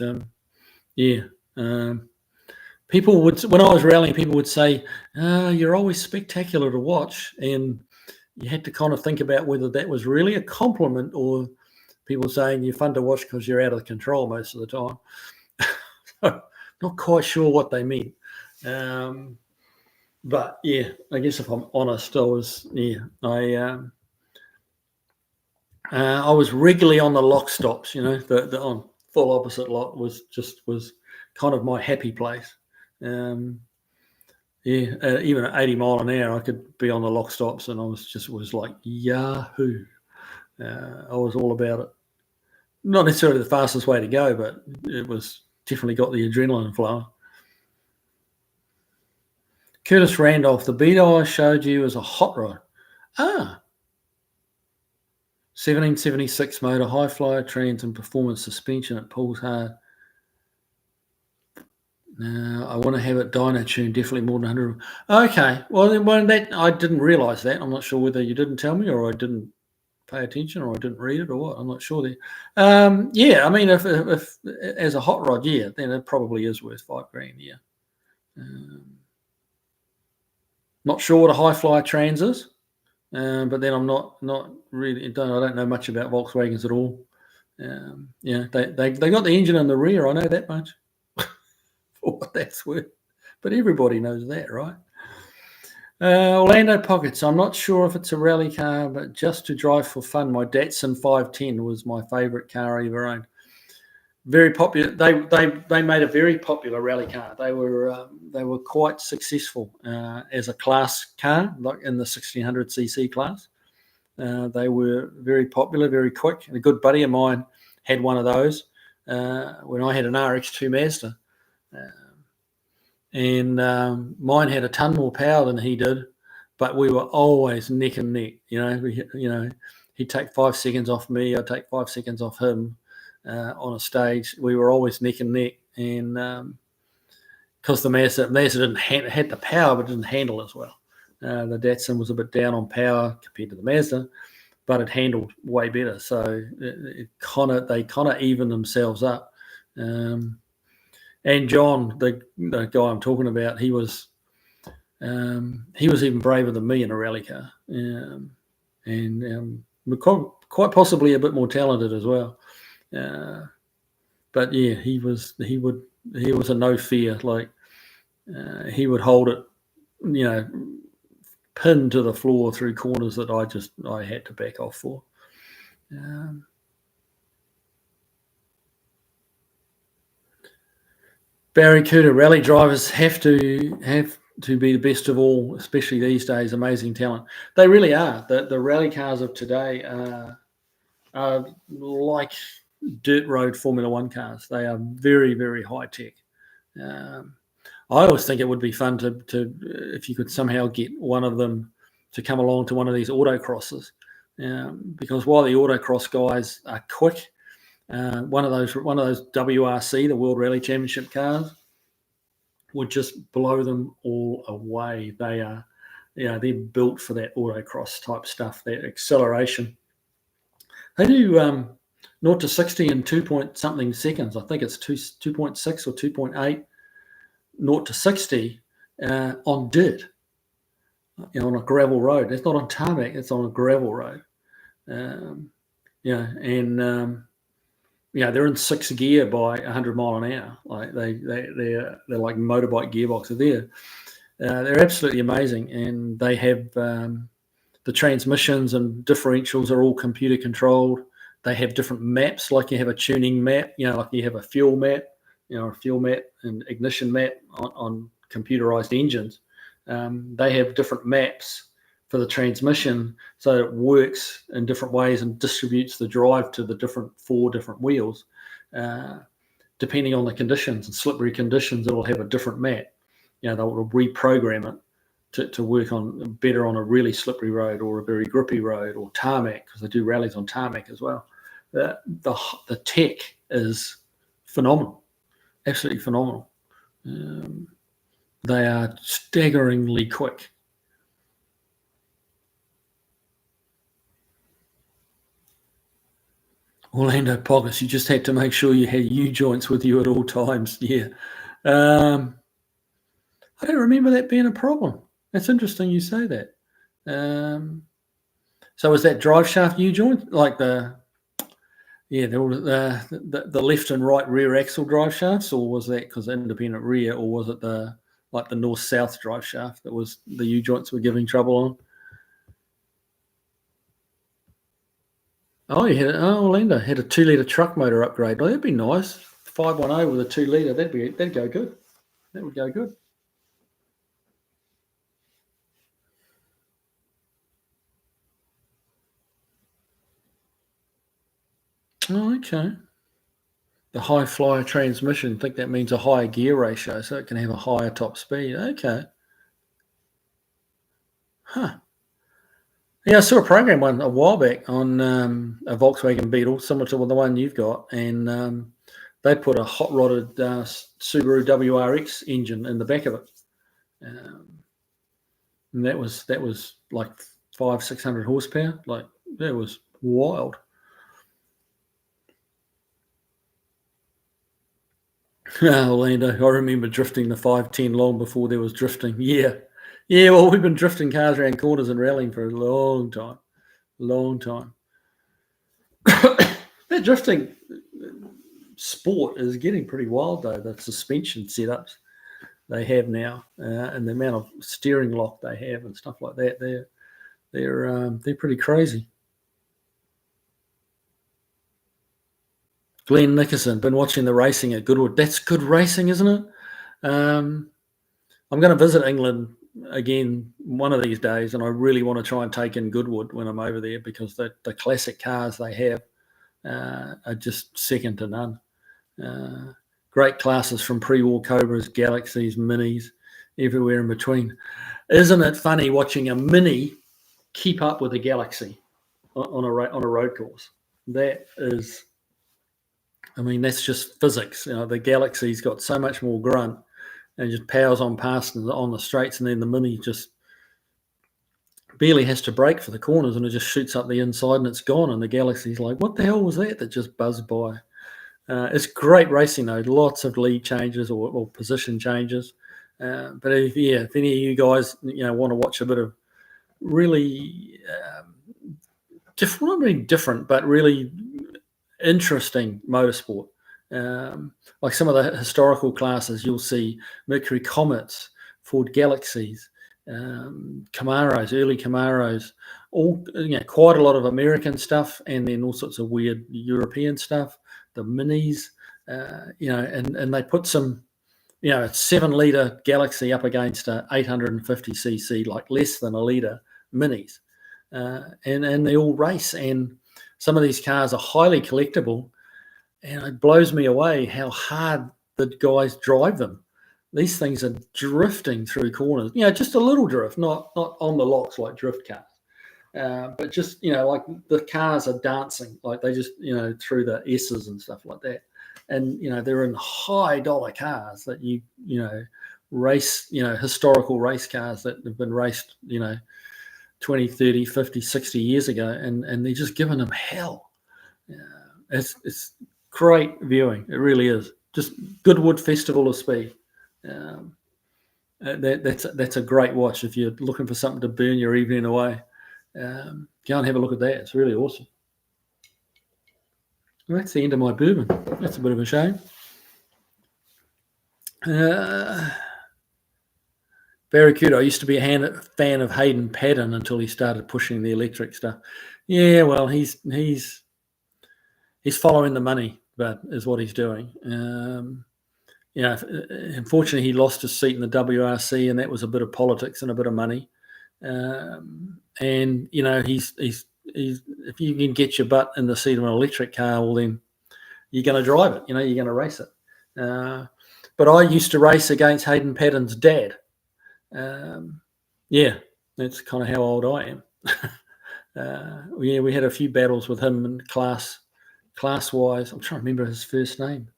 S1: people would, when I was rallying, people would say, "You're always spectacular to watch," and you had to kind of think about whether that was really a compliment or people saying you're fun to watch because you're out of control most of the time. Not quite sure what they meant. But yeah, I guess if I'm honest, I was regularly on the lock stops. The on full opposite lock was kind of my happy place. Even at 80 mile an hour, I could be on the lock stops, and I was like yahoo. I was all about it. Not necessarily the fastest way to go, but it was definitely got the adrenaline flowing. Curtis Randolph, the beat I showed you is a hot rod. 1776 motor, high flyer trans and performance suspension. It pulls hard. No, I want to have it dyno tuned, definitely more than 100. Okay, well then that I didn't realise that. I'm not sure whether you didn't tell me or I didn't pay attention or I didn't read it or what. I'm not sure there. I mean, if as a hot rod, then it probably is worth $5,000. Yeah. Not sure what a high flyer trans is, but then I'm not really. I don't know much about Volkswagens at all. They got the engine in the rear. I know that much. For what that's worth, but everybody knows that, right? Orlando Pockets. I'm not sure if it's a rally car, but just to drive for fun. My Datsun 510 was my favourite car I ever owned. Very popular. They made a very popular rally car. They were quite successful as a class car, like in the 1600cc class. They were very popular, very quick. And a good buddy of mine had one of those when I had an RX2 Mazda. And mine had a ton more power than he did, but we were always neck and neck. He'd take 5 seconds off me, I'd take 5 seconds off him on a stage. We were always neck and neck, and because the Mazda didn't had the power, but didn't handle as well. The Datsun was a bit down on power compared to the Mazda, but it handled way better. So they kind of evened themselves up. And John, the guy I'm talking about, he was even braver than me in a rally car, and quite possibly a bit more talented as well. But yeah, he was a no fear. Like he would hold it, pinned to the floor through corners that I had to back off for. Barracuda rally drivers have to be the best of all, especially these days. Amazing talent. They really are. The rally cars of today are like dirt road Formula One cars. They are very, very high tech. I always think it would be fun to if you could somehow get one of them to come along to one of these autocrosses, because while the autocross guys are quick. One of those WRC, the World Rally Championship cars, would just blow them all away. They are, they're built for that autocross type stuff, that acceleration. They do 0 to 60 in 2 point something seconds. I think it's 2.6 or 2.8, 0 to 60 on dirt, on a gravel road. It's not on tarmac, it's on a gravel road. They're in 6th gear by 100 mile an hour. Like they're like motorbike gearboxes. They're absolutely amazing, and they have the transmissions and differentials are all computer controlled. They have different maps, like you have a tuning map, like you have a fuel map, a fuel map and ignition map on computerized engines. They have different maps for the transmission, so it works in different ways and distributes the drive to the 4 different wheels. Depending on the conditions and slippery conditions, it'll have a different map. They'll reprogram it to work better on a really slippery road or a very grippy road or tarmac, because they do rallies on tarmac as well. The tech is phenomenal, absolutely phenomenal. They are staggeringly quick. Orlando Poggers, you just had to make sure you had U-joints with you at all times. Yeah. I don't remember that being a problem. That's interesting you say that. So is that drive shaft U-joint, like the left and right rear axle drive shafts, or was that because independent rear, or was it the north-south drive shaft that was the U-joints were giving trouble on? Oh, Orlando had a 2-litre truck motor upgrade. Oh, that'd be nice. 510 with a 2-litre. That'd go good. That would go good. Oh, okay. The high flyer transmission, I think that means a higher gear ratio, so it can have a higher top speed. Okay. Huh. Yeah, I saw a program a while back on a Volkswagen Beetle, similar to the one you've got, and they put a hot-rodded Subaru WRX engine in the back of it, and that was like 500-600 horsepower. Like, that was wild. Orlando, I remember drifting the 510 long before there was drifting. Yeah. Well, we've been drifting cars around corners and rallying for a long time. That drifting sport is getting pretty wild, though. The suspension setups they have now, and the amount of steering lock they have and stuff like that, they're pretty crazy. Glenn Nickerson, been watching the racing at Goodwood. That's good racing, isn't it? I'm going to visit England again one of these days, and I really want to try and take in Goodwood when I'm over there, because the classic cars they have are just second to none. Great classes from pre-war Cobras, Galaxies, Minis, everywhere in between. Isn't it funny watching a Mini keep up with a Galaxy on a road course? That is, I mean, that's just physics. The Galaxy's got so much more grunt and just powers on past on the straights, and then the Mini just barely has to brake for the corners, and it just shoots up the inside and it's gone, and the Galaxy's like, what the hell was that just buzzed by? It's great racing, though. Lots of lead changes or position changes. But if any of you guys want to watch a bit of really different, not really different, but really interesting motorsport, like some of the historical classes, you'll see Mercury Comets, Ford Galaxies, Camaros, early Camaros, all quite a lot of American stuff, and then all sorts of weird European stuff. The Minis, and they put some, 7-litre Galaxy up against a 850cc, like less than a litre Minis, and they all race. And some of these cars are highly collectible, and it blows me away how hard the guys drive them. These things are drifting through corners, just a little drift, not on the locks like drift cars. But just, like the cars are dancing, like they just, through the S's and stuff like that. And, they're in high dollar cars that race, historical race cars that have been raced, 20, 30, 50, 60 years ago. And they're just giving them hell. It's great viewing. It really is. Just Goodwood Festival of Speed. That's a great watch if you're looking for something to burn your evening away. Go and have a look at that. It's really awesome. Well, that's the end of my bourbon. That's a bit of a shame. Barracuda, I used to be a fan of Hayden Paddon until he started pushing the electric stuff. Yeah, well, he's he's following the money, but is what he's doing. Unfortunately, he lost his seat in the WRC, and that was a bit of politics and a bit of money. And he's if you can get your butt in the seat of an electric car, well, then you're going to drive it. You're going to race it. But I used to race against Hayden Paddon's dad. That's kind of how old I am. We had a few battles with him in class-wise. I'm trying to remember his first name.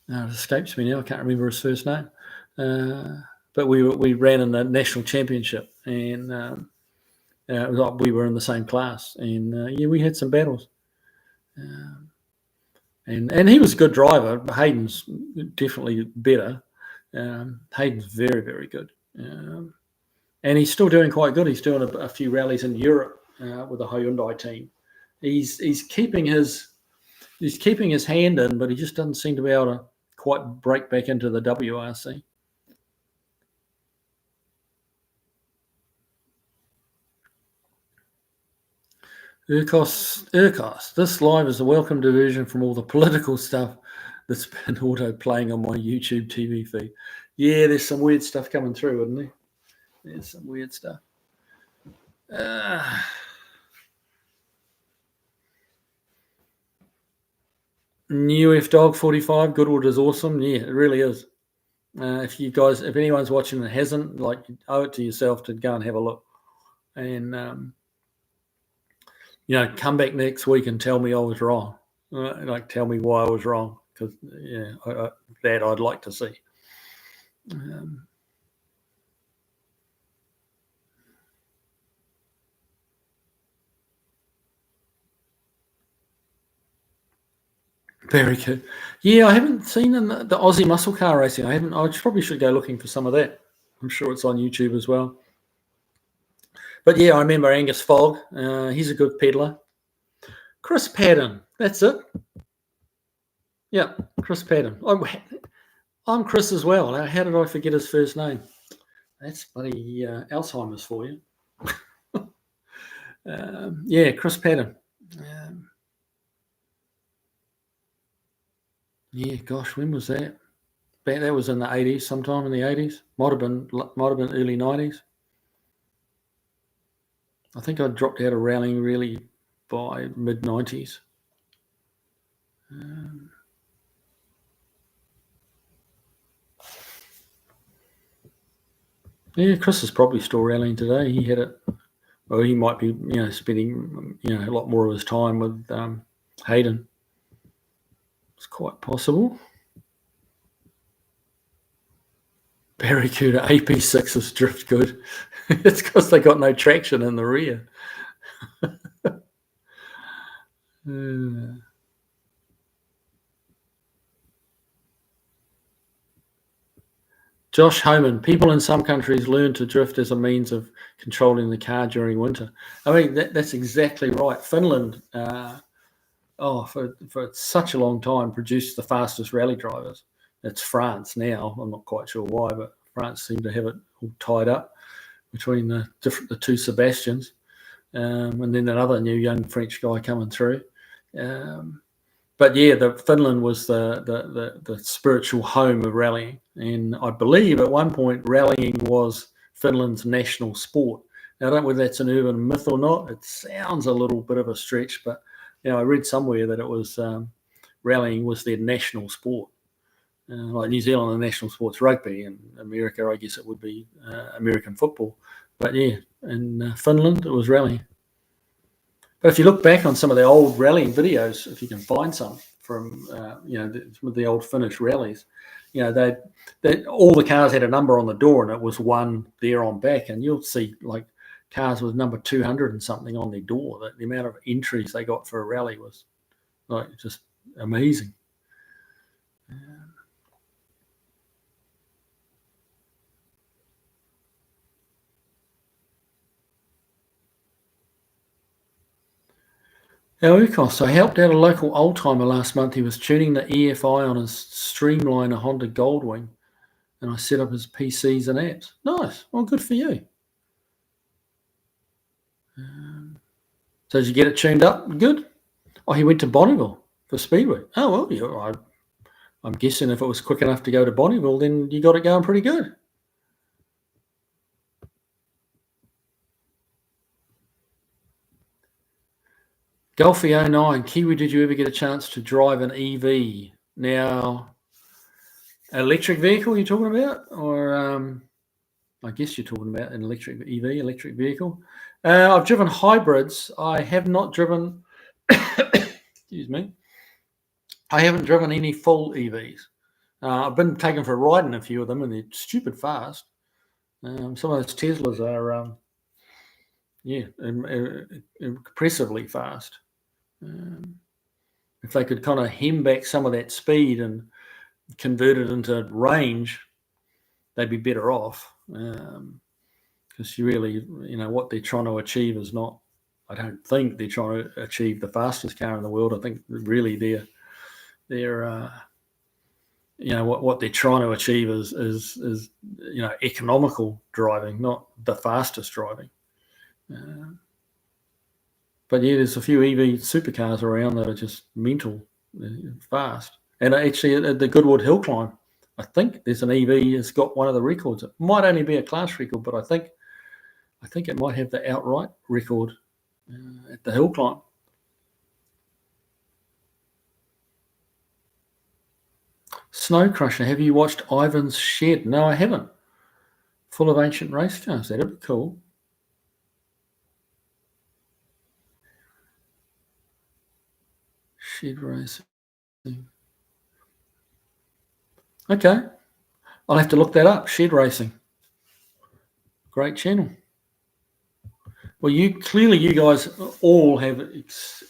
S1: It escapes me now. I can't remember his first name. But we ran in the national championship, and it was like we were in the same class, and we had some battles. And he was a good driver. Hayden's definitely better. Hayden's very, very good, and he's still doing quite good. He's doing a few rallies in Europe with the Hyundai team. He's keeping his hand in, but he just doesn't seem to be able to quite break back into the WRC. Urkos, this live is a welcome diversion from all the political stuff that's been auto-playing on my YouTube TV feed. Yeah, there's some weird stuff coming through, isn't there? There's some weird stuff. New F Dog 45, Goodwood is awesome. Yeah, it really is. If anyone's watching that hasn't, you owe it to yourself to go and have a look. And, come back next week and tell me I was wrong. Tell me why I was wrong, because, that I'd like to see. Very good. Yeah, I haven't seen the Aussie muscle car racing. I probably should go looking for some of that. I'm sure it's on YouTube as well. But yeah, I remember Angus Fogg. He's a good peddler. Chris Paddon. That's it. Yeah, Chris Paddon. I'm Chris as well. How did I forget his first name? That's bloody Alzheimer's for you. Chris Paddon. Yeah, gosh, when was that? That was in the 80s, sometime in the 80s. Might have been early 90s. I think I dropped out of rallying really by mid-90s. Chris is probably still rallying today. He had it. Well, he might be, spending, a lot more of his time with Hayden. It's quite possible. Barracuda AP6s drift good. It's because they got no traction in the rear. Josh Homan, people in some countries learn to drift as a means of controlling the car during winter. I mean, that's exactly right. Finland, for such a long time, produced the fastest rally drivers. It's France now. I'm not quite sure why, but France seem to have it all tied up between the two Sebastians, and then another new young French guy coming through. But yeah, Finland was the spiritual home of rallying, and I believe at one point rallying was Finland's national sport. Now, I don't know whether that's an urban myth or not. It sounds a little bit of a stretch, but I read somewhere that it was rallying was their national sport. Like New Zealand, the national sport's rugby, and America, I guess it would be American football. But yeah, in Finland, it was rallying. But if you look back on some of the old rallying videos, if you can find some from the old Finnish rallies, they all the cars had a number on the door, and it was one there on back, and you'll see like cars with number 200 and something on their door. The amount of entries they got for a rally was like just amazing. So I helped out a local old-timer last month. He was tuning the EFI on his Streamliner Honda Goldwing, and I set up his PCs and apps. Nice. Well, good for you. So did you get it tuned up? Good? Oh, he went to Bonneville for Speedway. Oh, well, yeah, I'm guessing if it was quick enough to go to Bonneville, then you got it going pretty good. Golfy 09, Kiwi, did you ever get a chance to drive an EV? Now, electric vehicle you're talking about? Or I guess you're talking about an electric vehicle. I've driven hybrids. I have not driven, excuse me, I haven't driven any full EVs. I've been taken for a ride in a few of them, and they're stupid fast. Some of those Teslas are, impressively fast. If they could kind of hem back some of that speed and convert it into range, they'd be better off. Because you really, what they're trying to achieve is not, I don't think they're trying to achieve the fastest car in the world. I think really they're what they're trying to achieve is economical driving, not the fastest driving. But yeah, there's a few EV supercars around that are just mental fast. And actually, at the Goodwood Hill Climb, I think there's an EV that's got one of the records. It might only be a class record, but I think it might have the outright record at the hill climb. Snow Crusher, have you watched Ivan's Shed? No, I haven't. Full of ancient race cars. That'd be cool. Shed racing. Okay. I'll have to look that up. Shed racing. Great channel. Well, you guys all have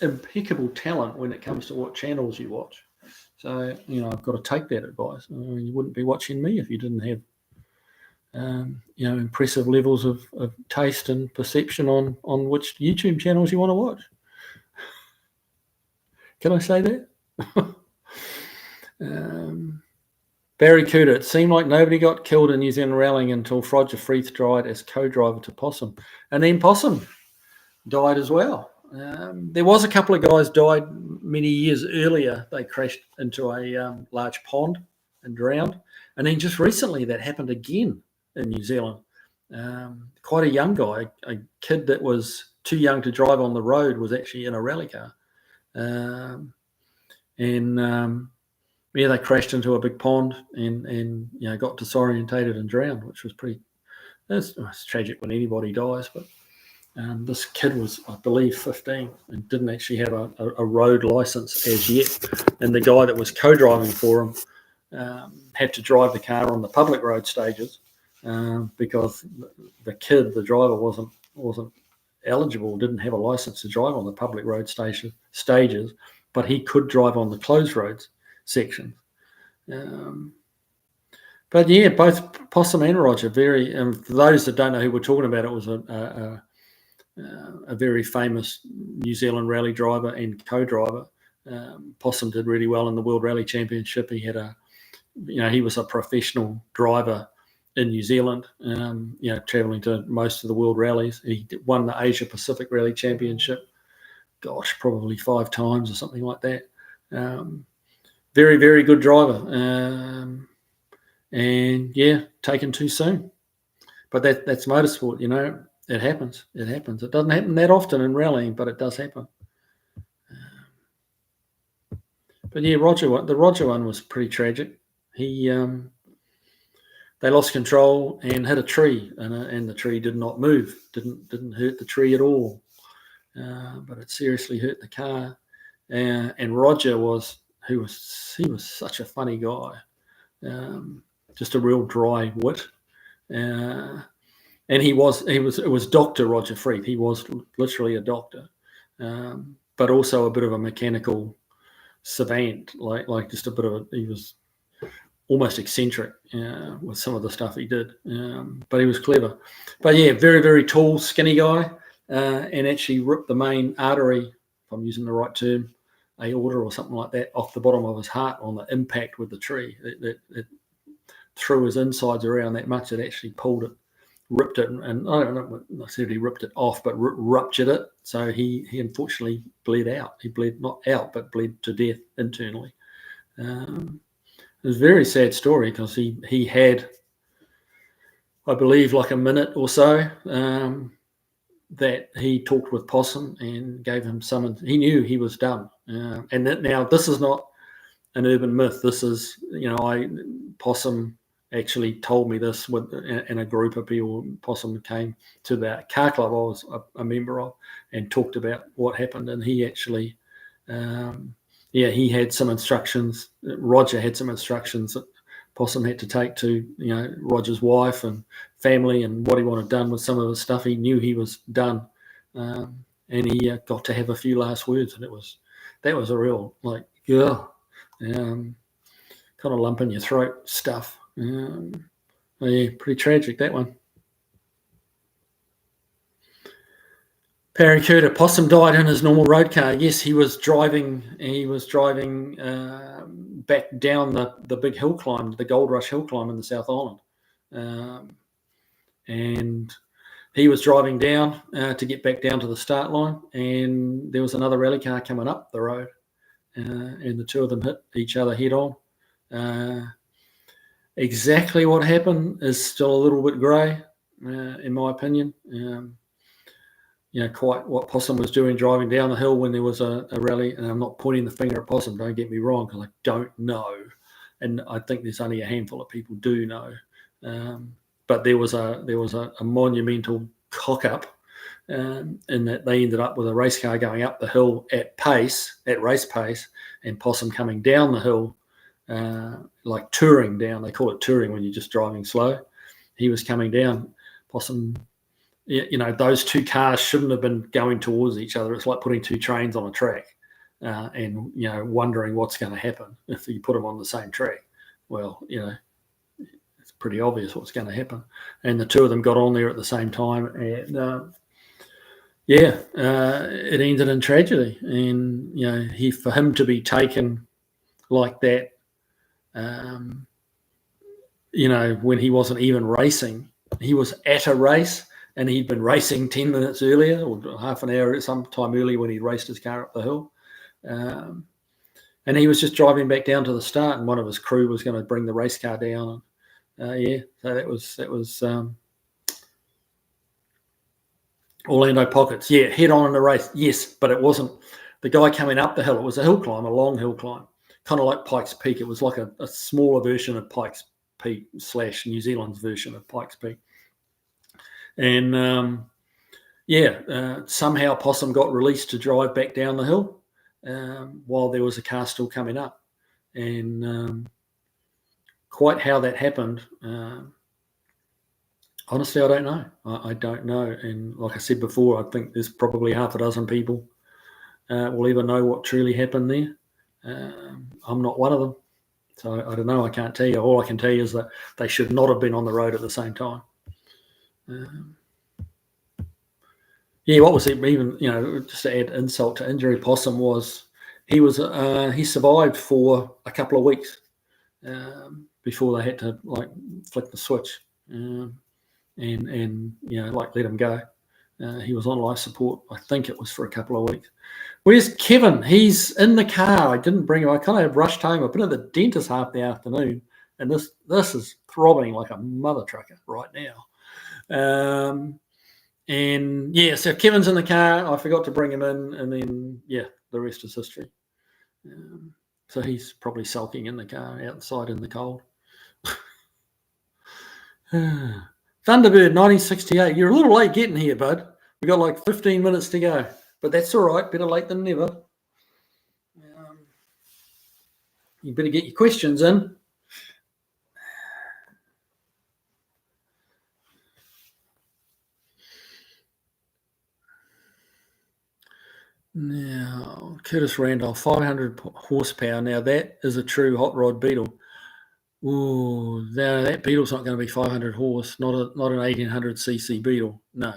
S1: impeccable talent when it comes to what channels you watch. So, I've got to take that advice. You wouldn't be watching me if you didn't have, impressive levels of taste and perception on which YouTube channels you want to watch. Can I say that? Barracuda, it seemed like nobody got killed in New Zealand rallying until Roger Freeth died as co-driver to Possum. And then Possum died as well. There was a couple of guys died many years earlier. They crashed into a large pond and drowned. And then just recently that happened again in New Zealand. Quite a young guy, a kid that was too young to drive on the road, was actually in a rally car. They crashed into a big pond and got disorientated and drowned, which was it's tragic when anybody dies, but this kid was, I believe, 15 and didn't actually have a road license as yet. And the guy that was co-driving for him had to drive the car on the public road stages because the driver wasn't eligible, didn't have a license to drive on the public road stages, but he could drive on the closed roads sections. But yeah, both Possum and Roger, for those that don't know who we're talking about, it was a very famous New Zealand rally driver and co-driver. Possum did really well in the World Rally Championship. He had he was a professional driver in New Zealand, traveling to most of the world rallies. He won the Asia Pacific Rally Championship, probably 5 times or something like that. Very, very good driver. And yeah, taken too soon. But that's motorsport, It happens. It happens. It doesn't happen that often in rallying, but it does happen. But yeah, the Roger one was pretty tragic. They lost control and hit a tree, and the tree did not move. Didn't hurt the tree at all, but it seriously hurt the car. And Roger he was such a funny guy, just a real dry wit. And it was Dr. Roger Freeth. He was literally a doctor, but also a bit of a mechanical savant, like just a bit of he was almost eccentric with some of the stuff he did, but he was clever. But yeah, very, very tall, skinny guy, and actually ripped the main artery, if I'm using the right term, aorta or something like that, off the bottom of his heart on the impact with the tree. It threw his insides around that much, it actually pulled it ripped it, and I don't know, not necessarily ripped it off, but ruptured it. So he unfortunately bled out. He bled not out, but bled to death internally. It was a very sad story because he had, I believe, like a minute or so that he talked with Possum and gave him some. He knew he was done. And that, now this is not an urban myth. This is, Possum actually told me this in a group of people. Possum came to that car club I was a member of and talked about what happened. And he actually, he had some instructions. Roger had some instructions that Possum had to take to, Roger's wife and family, and what he wanted done with some of his stuff. He knew he was done, and he got to have a few last words, and that was a real kind of lump in your throat stuff. Pretty tragic, that one. Parry Curta, Possum died in his normal road car. Yes, he was driving back down the big hill climb, the Gold Rush hill climb in the South Island. And he was driving down to get back down to the start line, and there was another rally car coming up the road, and the two of them hit each other head on. Exactly what happened is still a little bit grey, in my opinion. Quite what Possum was doing driving down the hill when there was a rally, and I'm not pointing the finger at Possum, don't get me wrong, because I don't know, and I think there's only a handful of people do know. But there was a monumental cock up, in that they ended up with a race car going up the hill at race pace, and Possum coming down the hill, like touring down. They call it touring when you're just driving slow. He was coming down. Possum, those two cars shouldn't have been going towards each other. It's like putting two trains on a track, and wondering what's going to happen if you put them on the same track. Well, it's pretty obvious what's going to happen. And the two of them got on there at the same time, and it ended in tragedy. And for him to be taken like that, when he wasn't even racing, he was at a race. And he'd been racing 10 minutes earlier or half an hour, sometime earlier when he raced his car up the hill. And he was just driving back down to the start, and one of his crew was going to bring the race car down. So that was Orlando Pockets. Yeah, head on in the race. Yes, but it wasn't the guy coming up the hill. It was a hill climb, a long hill climb, kind of like Pikes Peak. It was like a smaller version of Pikes Peak / New Zealand's version of Pikes Peak. And somehow Possum got released to drive back down the hill while there was a car still coming up. And quite how that happened, honestly, I don't know. I don't know. And like I said before, I think there's probably half a dozen people will ever know what truly happened there. I'm not one of them. So I don't know. I can't tell you. All I can tell you is that they should not have been on the road at the same time. What was it? Even just to add insult to injury, Possum he survived for a couple of weeks before they had to flick the switch and let him go. He was on life support. I think it was for a couple of weeks. Where's Kevin? He's in the car. I didn't bring him. I kind of rushed home. I've been at the dentist half the afternoon, and this is throbbing like a mother trucker right now. So Kevin's in the car. I forgot to bring him in, and then the rest is history. So he's probably sulking in the car outside in the cold. Thunderbird 1968. You're a little late getting here, bud. We got like 15 minutes to go, but that's all right. Better late than never. You better get your questions in. Now, Curtis Randolph, 500 horsepower. Now, that is a true hot rod Beetle. Ooh, that Beetle's not going to be 500 horse, not an 1800cc Beetle, no.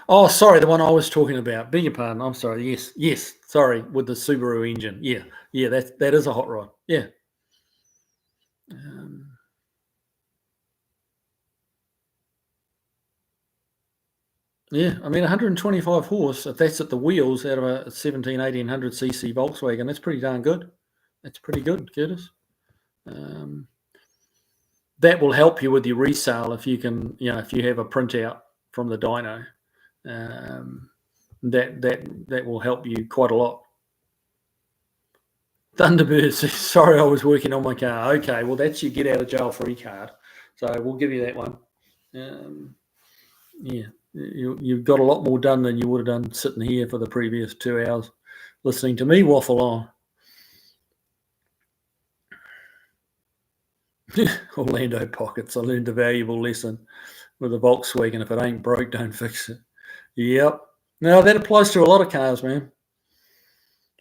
S1: Oh, sorry, the one I was talking about. Beg your pardon. I'm sorry. Yes. Sorry, with the Subaru engine. Yeah. That is a hot rod. Yeah. Yeah, I mean, 125 horse, if that's at the wheels out of a 1800cc Volkswagen, that's pretty darn good. That's pretty good, Curtis. That will help you with your resale if you can, if you have a printout from the dyno. That will help you quite a lot. Thunderbirds, sorry, I was working on my car. Okay, well, that's your get out of jail free card. So we'll give you that one. Yeah, you've got a lot more done than you would have done sitting here for the previous 2 hours listening to me waffle on. Orlando Pockets, I learned a valuable lesson with a Volkswagen. If it ain't broke, don't fix it. Yep. Now, that applies to a lot of cars, man.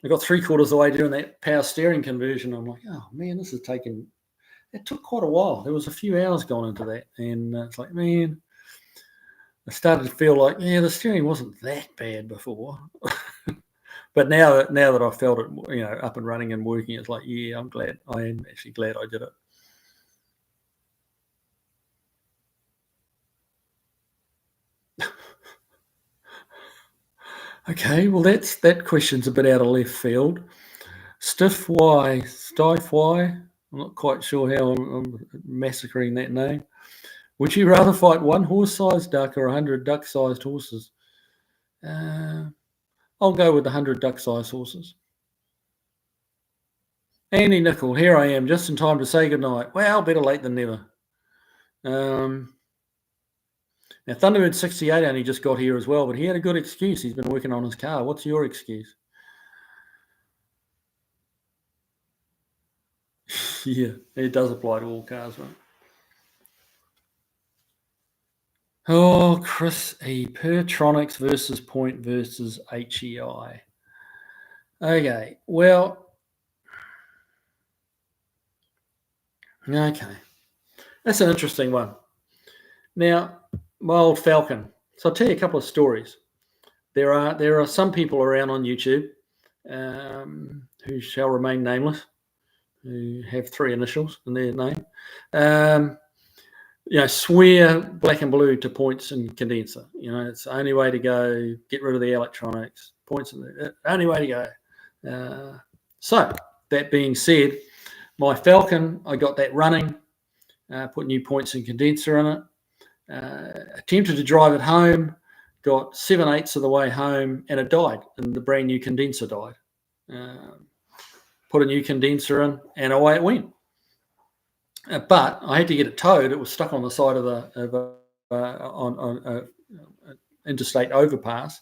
S1: I got 3/4 of the way doing that power steering conversion. I'm like, oh, man, this is taking... It took quite a while. There was a few hours gone into that. And it's like, man, I started to feel like, yeah, the steering wasn't that bad before. But now that I've felt it, up and running and working, it's like, yeah, I'm glad. I am actually glad I did it. Okay, well, that question's a bit out of left field. Stiff Y, I'm not quite sure how I'm massacring that name. Would you rather fight one horse-sized duck or 100 duck-sized horses? I'll go with 100 duck-sized horses. Andy Nickel, here I am, just in time to say goodnight. Well, better late than never. Now, Thunderbird 68 only just got here as well, but he had a good excuse. He's been working on his car. What's your excuse? Yeah, it does apply to all cars, right? Oh, Chris E. Pertronics versus Point versus HEI. Okay, well, okay. That's an interesting one. Now, my old Falcon. So I'll tell you a couple of stories. There are some people around on YouTube who shall remain nameless, who have 3 initials in their name. Swear black and blue to points and condenser. It's the only way to go. Get rid of the electronics. Points and the only way to go. So that being said, my Falcon, I got that running. Put new points and condenser in it. Attempted to drive it home. Got 7/8 of the way home, and it died. And the brand new condenser died. Put a new condenser in, and away it went. But I had to get it towed. It was stuck on the side of on interstate overpass,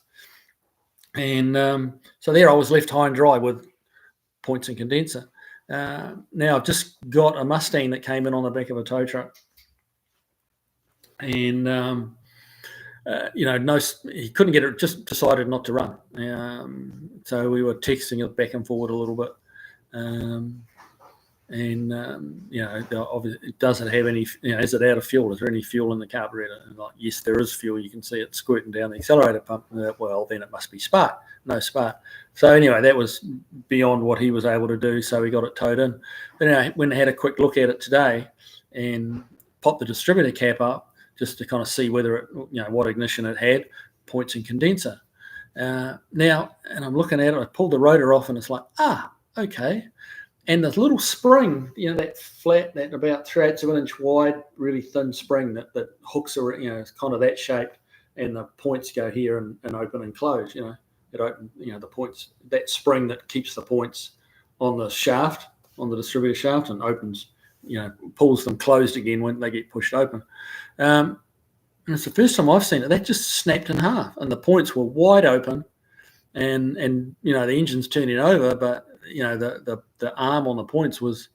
S1: and so there I was left high and dry with points and condenser. Now I've just got a Mustang that came in on the back of a tow truck, and he couldn't get it. Just decided not to run. So we were texting it back and forward a little bit. It doesn't have any, is it out of fuel? Is there any fuel in the carburetor? And like, yes, there is fuel. You can see it squirting down the accelerator pump. Well, then it must be spark. No spark. So anyway, that was beyond what he was able to do. So we got it towed in. Then I went and had a quick look at it today and popped the distributor cap up just to kind of see whether it, what ignition it had, points and condenser. Now, and I'm looking at it, I pulled the rotor off and it's like, okay. And this little spring, that flat, that about 3/8 of an inch wide, really thin spring that hooks around, it's kind of that shape, and the points go here and open and close. It open, the points, that spring that keeps the points on the shaft, on the distributor shaft, and opens, pulls them closed again when they get pushed open. And it's the first time I've seen it. That just snapped in half, and the points were wide open, and the engine's turning over, but the arm on the points was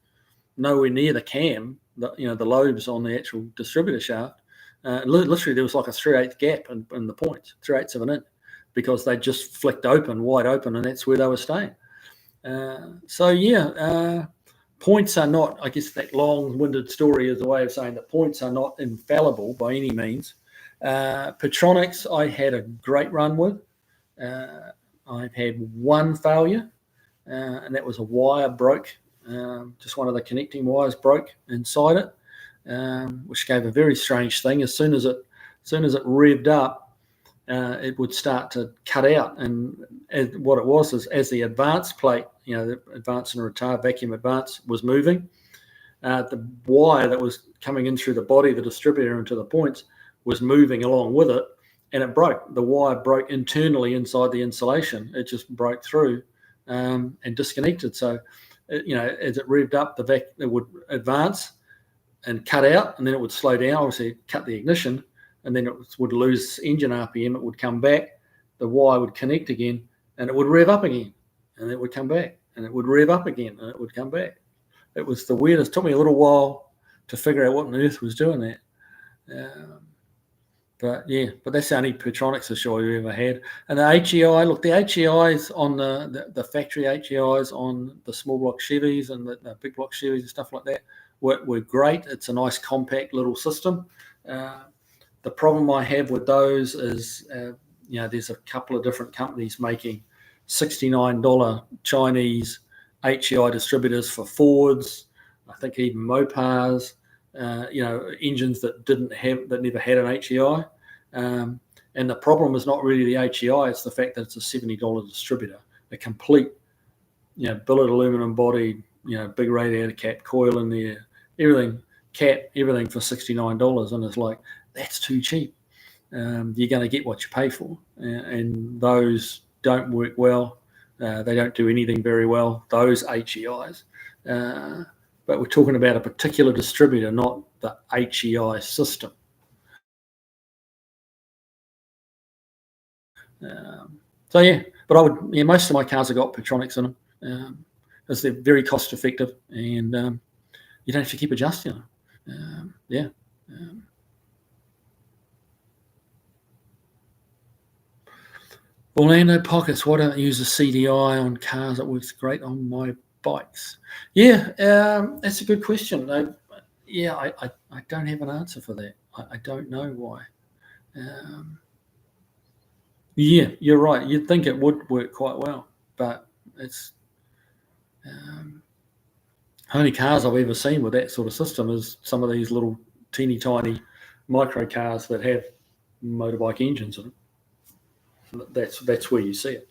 S1: nowhere near the cam, the lobes on the actual distributor shaft. Literally, there was like a 3/8 gap in the points, 3/8 of an inch, because they just flicked open, wide open, and that's where they were staying. Points are not, I guess that long-winded story is a way of saying that points are not infallible by any means. Petronics, I had a great run with. I've had one failure. And that was a wire broke. Just one of the connecting wires broke inside it, which gave a very strange thing. As soon as it revved up, it would start to cut out. And what it was is, as the advance plate, the advance and retard, vacuum advance, was moving, the wire that was coming in through the body, the distributor into the points, was moving along with it, and it broke. The wire broke internally inside the insulation. It just broke through and disconnected. So, as it revved up, it would advance and cut out, and then it would slow down. Obviously, cut the ignition, and then it would lose engine RPM. It would come back, the wire would connect again, and it would rev up again, and it would come back, and it would rev up again, and it would come back. It was the weirdest. It took me a little while to figure out what on earth was doing that. But that's the only Pertronics issue I've ever had. And the HEI, look, the HEIs on the factory HEIs on the small block Chevys and the big block Chevys and stuff like that were great. It's a nice compact little system. The problem I have with those is, there's a couple of different companies making $69 Chinese HEI distributors for Fords, I think even Mopars, engines that never had an HEI. And the problem is not really the HEI, it's the fact that it's a $70 distributor, a complete, billet aluminum body, big radiator cap, coil in there, everything for $69. And it's like, that's too cheap. You're going to get what you pay for. And those don't work well. They don't do anything very well, those HEIs. But we're talking about a particular distributor, not the HEI system. But most of my cars have got Pertronics in them, because they're very cost effective, and you don't have to keep adjusting them. Orlando Pockets, why don't I use a CDI on cars? It works great on my bikes. That's a good question. I don't have an answer for that. I don't know why. You're right. You'd think it would work quite well, but it's only cars I've ever seen with that sort of system is some of these little teeny tiny micro cars that have motorbike engines in them. That's where you see it.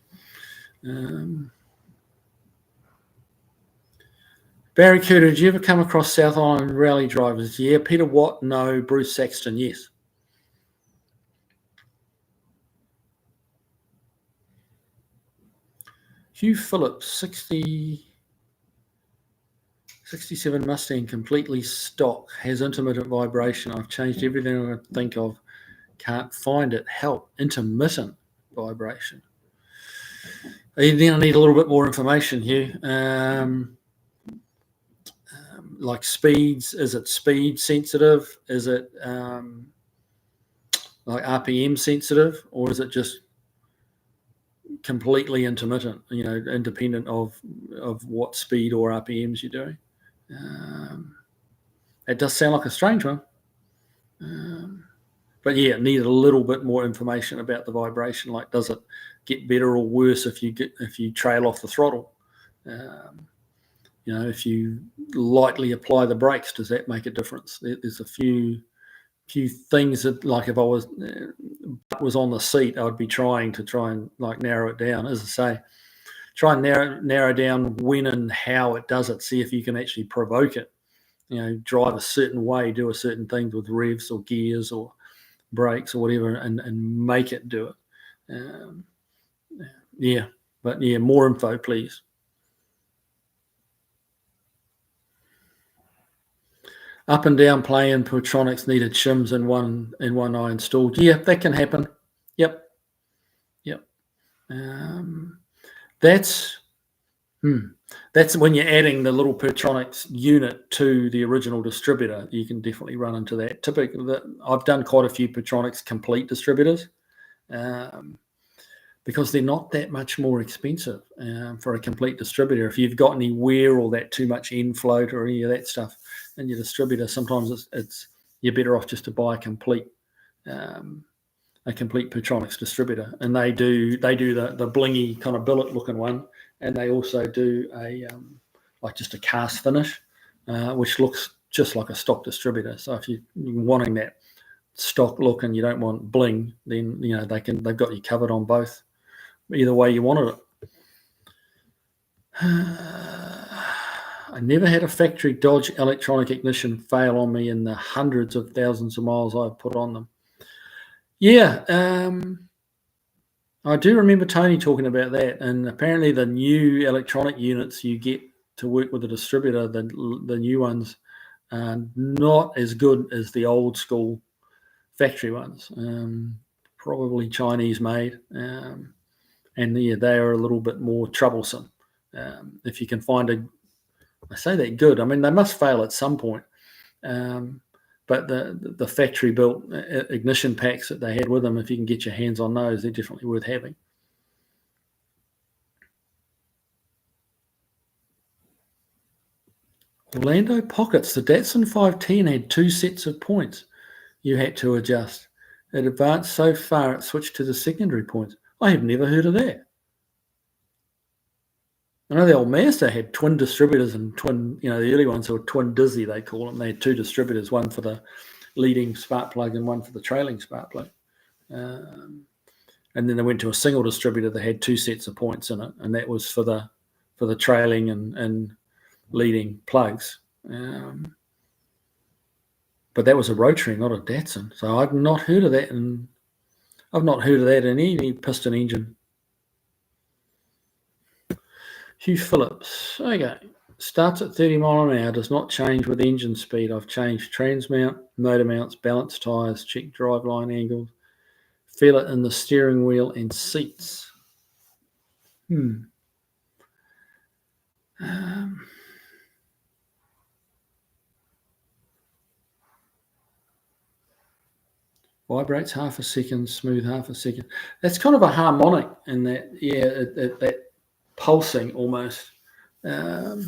S1: Barracuda, did you ever come across South Island rally drivers? Yeah. Peter Watt, no. Bruce Saxton, yes. Hugh Phillips, 67 Mustang, completely stock, has intermittent vibration. I've changed everything I think of, can't find it. Help, intermittent vibration. Then I need a little bit more information, Hugh. Like speeds, is it speed sensitive? Is it like RPM sensitive, or is it just completely intermittent, independent of what speed or RPMs you're doing? It does sound like a strange one. But need a little bit more information about the vibration. Like, does it get better or worse if you trail off the throttle? If you lightly apply the brakes, does that make a difference? There's a few things that, like, if I was on the seat, I would be trying and like narrow it down. As I say, try and narrow down when and how it does it. See if you can actually provoke it. Drive a certain way, do a certain thing with revs or gears or brakes or whatever, and make it do it. More info, please. Up and down play in Pertronics needed shims in one I installed. Yeah, that can happen. Yep. That's when you're adding the little Pertronics unit to the original distributor. You can definitely run into that. Typically, I've done quite a few Pertronics complete distributors because they're not that much more expensive for a complete distributor. If you've got any wear or that too much end float or any of that stuff in your distributor, sometimes it's you're better off just to buy a complete Pertronics distributor. And they do the blingy kind of billet looking one, and they also do a just a cast finish, which looks just like a stock distributor. So if you're wanting that stock look and you don't want bling, then they've got you covered on both. Either way you wanted it. I never had a factory Dodge electronic ignition fail on me in the hundreds of thousands of miles I've put on them. Yeah, I do remember Tony talking about that, and apparently the new electronic units you get to work with the distributor, the new ones, are not as good as the old school factory ones. Probably Chinese made, and yeah, they are a little bit more troublesome. If you can find I say they're good. I mean, they must fail at some point. But the factory built ignition packs that they had with them, if you can get your hands on those, they're definitely worth having. Orlando Pockets, the Datsun 510 had 2 sets of points you had to adjust. It advanced so far it switched to the secondary points. I have never heard of that. I know the old Mazda had twin distributors and twin, the early ones were twin Dizzy, they call them. They had 2 distributors, one for the leading spark plug and one for the trailing spark plug. And then they went to a single distributor that had 2 sets of points in it, and that was for the trailing and leading plugs. But that was a rotary, not a Datsun. So I've not heard of that, and I've not heard of that in any piston engine. Hugh Phillips. Okay. Starts at 30 mile an hour, does not change with engine speed. I've changed trans mount, motor mounts, balance tyres, checked driveline angles, feel it in the steering wheel and seats. Vibrates half a second, smooth half a second. That's kind of a harmonic in that, that pulsing almost. So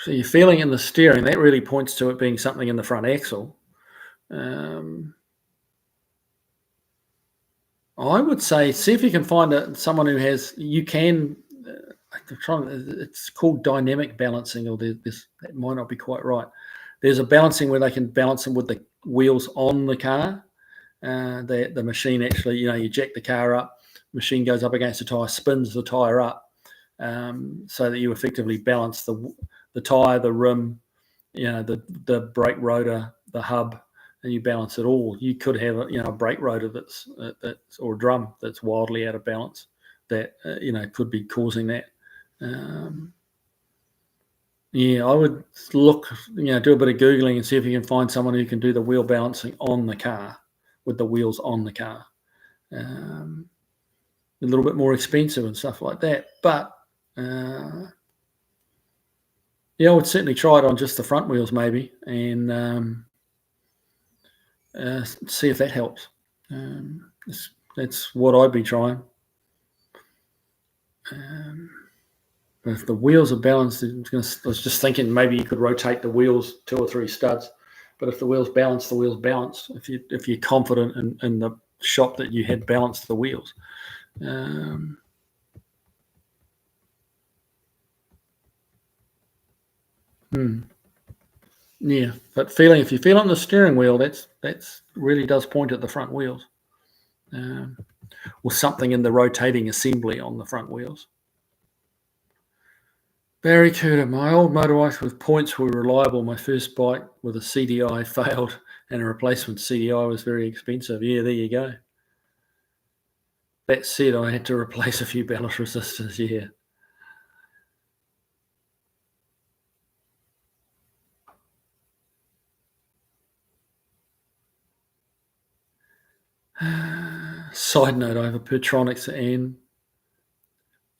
S1: you're feeling in the steering. That really points to it being something in the front axle. I would say, see if you can find someone who has. You can. It's called dynamic balancing, or that might not be quite right. There's a balancing where they can balance them with the wheels on the car. The machine actually, you jack the car up, machine goes up against the tyre, spins the tyre up, so that you effectively balance the tyre, the rim, the brake rotor, the hub, and you balance it all. You could have a brake rotor that's or a drum that's wildly out of balance that could be causing that. I would look, do a bit of Googling and see if you can find someone who can do the wheel balancing on the car with the wheels on the car. A little bit more expensive and stuff like that. But, I would certainly try it on just the front wheels maybe and see if that helps. That's what I'd be trying. But if the wheels are balanced, I was just thinking maybe you could rotate the wheels 2 or 3 studs. But if the wheels balance, the wheels balance. If you're confident in the shop that you had balanced the wheels. Yeah, but if you feel on the steering wheel, that's really does point at the front wheels, or something in the rotating assembly on the front wheels. Barry Cooter, my old motorbikes with points were reliable. My first bike with a CDI failed, and a replacement CDI was very expensive. Yeah, there you go. That said, I had to replace a few ballast resistors. Yeah. Side note, I have a Pertronics and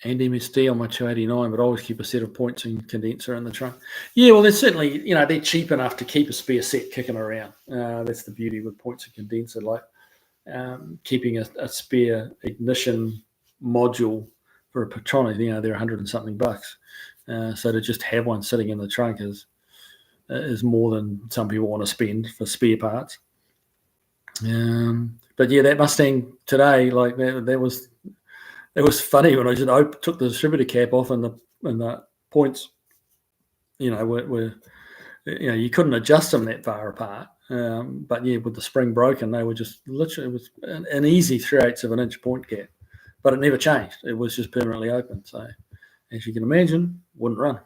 S1: MSD on my 289, but I always keep a set of points and condenser in the trunk. Yeah, well, they're certainly, they're cheap enough to keep a spare set kicking around. That's the beauty with points and condenser, like keeping a spare ignition module for a Pertronic, they're 100 and something bucks. So to just have one sitting in the trunk is more than some people want to spend for spare parts. But yeah, that Mustang today, like that was funny when I just took the distributor cap off and the points, were you couldn't adjust them that far apart. But yeah, with the spring broken, they were just literally, it was an easy 3/8 of an inch point gap, but it never changed. It was just permanently open. So as you can imagine, wouldn't run.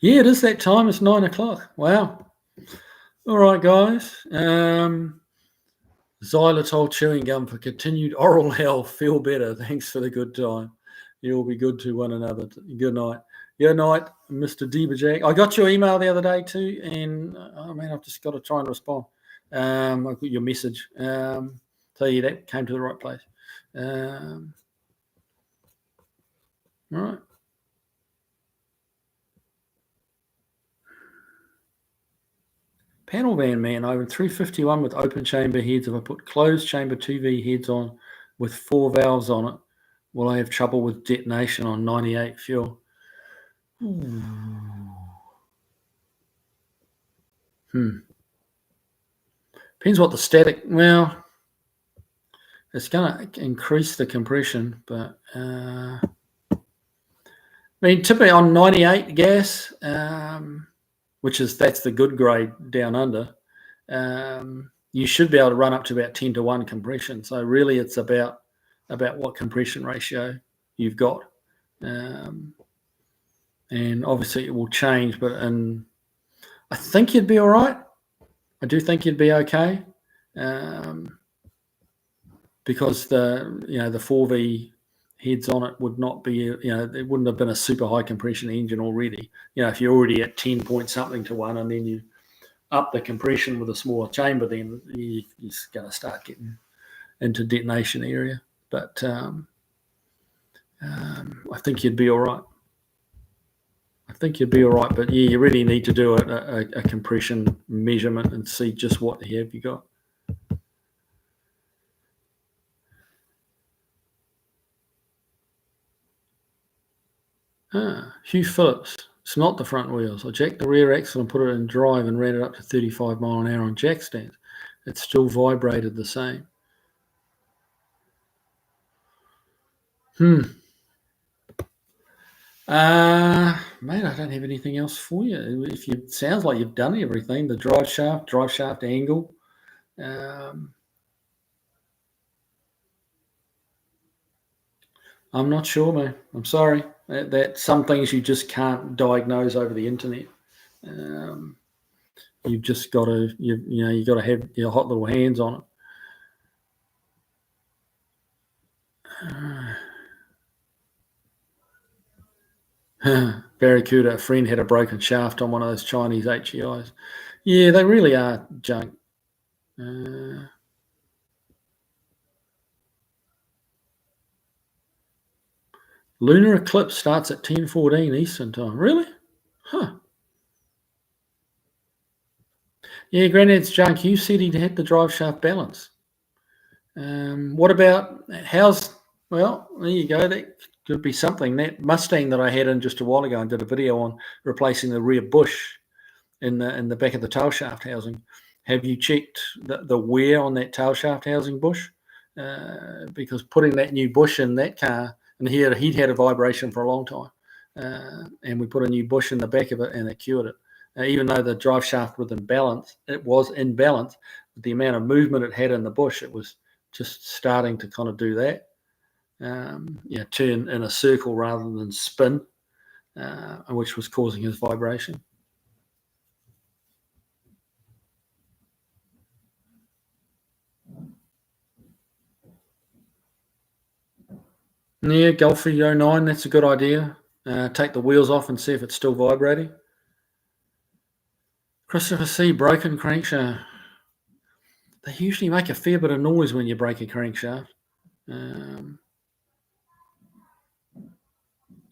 S1: Yeah, it is that time. It's 9 o'clock. Wow. All right, guys. Xylitol chewing gum for continued oral health. Feel better. Thanks for the good time. You'll be good to one another. Good night. Good night, Mr. Deeberjack. I got your email the other day too, and I've just got to try and respond. I got your message. So yeah, that came to the right place. All right. Panel van, man, over 351 with open chamber heads. If I put closed chamber 2V heads on with 4 valves on it, will I have trouble with detonation on 98 fuel? Depends what the static, well, it's going to increase the compression, but I mean, typically on 98 gas, that's the good grade down under, you should be able to run up to about 10-to-1 compression. So really it's about what compression ratio you've got. And obviously it will change, but I think you'd be all right. I do think you'd be okay, because the 4V heads on it would not be, it wouldn't have been a super high compression engine already. If you're already at 10 point something to 1, and then you up the compression with a smaller chamber, then you're going to start getting into detonation area. But I think you'd be all right. But yeah, you really need to do a compression measurement and see just what the have you got. Hugh Phillips. It's not the front wheels. I jacked the rear axle and put it in drive and ran it up to 35 mile an hour on jack stands. It still vibrated the same. Mate, I don't have anything else for you. It sounds like you've done everything. The drive shaft angle. I'm not sure, man. I'm sorry. That some things you just can't diagnose over the internet. You've just got to, you got to have your hot little hands on it. Barracuda, a friend had a broken shaft on one of those Chinese HEIs. Yeah, they really are junk. Lunar eclipse starts at 10:14 Eastern time. Really? Huh. Yeah, Granddad's junk. You said he'd had the drive shaft balance. What about well, there you go. That could be something. That Mustang that I had in just a while ago and did a video on replacing the rear bush in the back of the tail shaft housing. Have you checked the wear on that tail shaft housing bush? Because putting that new bush in that car, and he'd had a vibration for a long time, and we put a new bush in the back of it and it cured it. Even though the drive shaft was in balance, with the amount of movement it had in the bush, it was just starting to kind of do that. Turn in a circle rather than spin, which was causing his vibration. Yeah, Golfy 09, that's a good idea. Take the wheels off and see if it's still vibrating. Christopher C, broken crankshaft. They usually make a fair bit of noise when you break a crankshaft.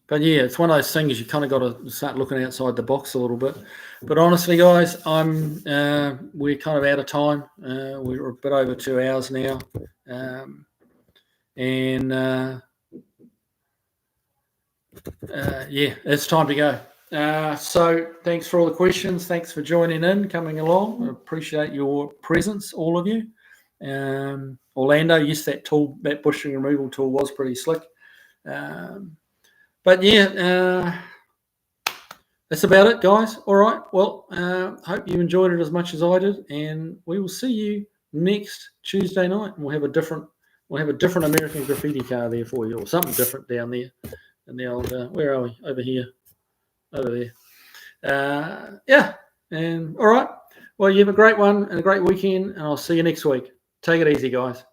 S1: But yeah, it's one of those things you kind of got to start looking outside the box a little bit. But honestly, guys, we're kind of out of time. We're a bit over 2 hours now. Yeah, it's time to go. So thanks for all the questions. Thanks for joining in, coming along. I appreciate your presence, all of you. Orlando, yes, that bushing removal tool was pretty slick. But yeah, that's about it, guys. All right. Well, hope you enjoyed it as much as I did, and we will see you next Tuesday night. And we'll have a different American Graffiti car there for you, or something different down there in the old. Where are we? Over here. Over there. Yeah. And all right. Well, you have a great one and a great weekend, and I'll see you next week. Take it easy, guys.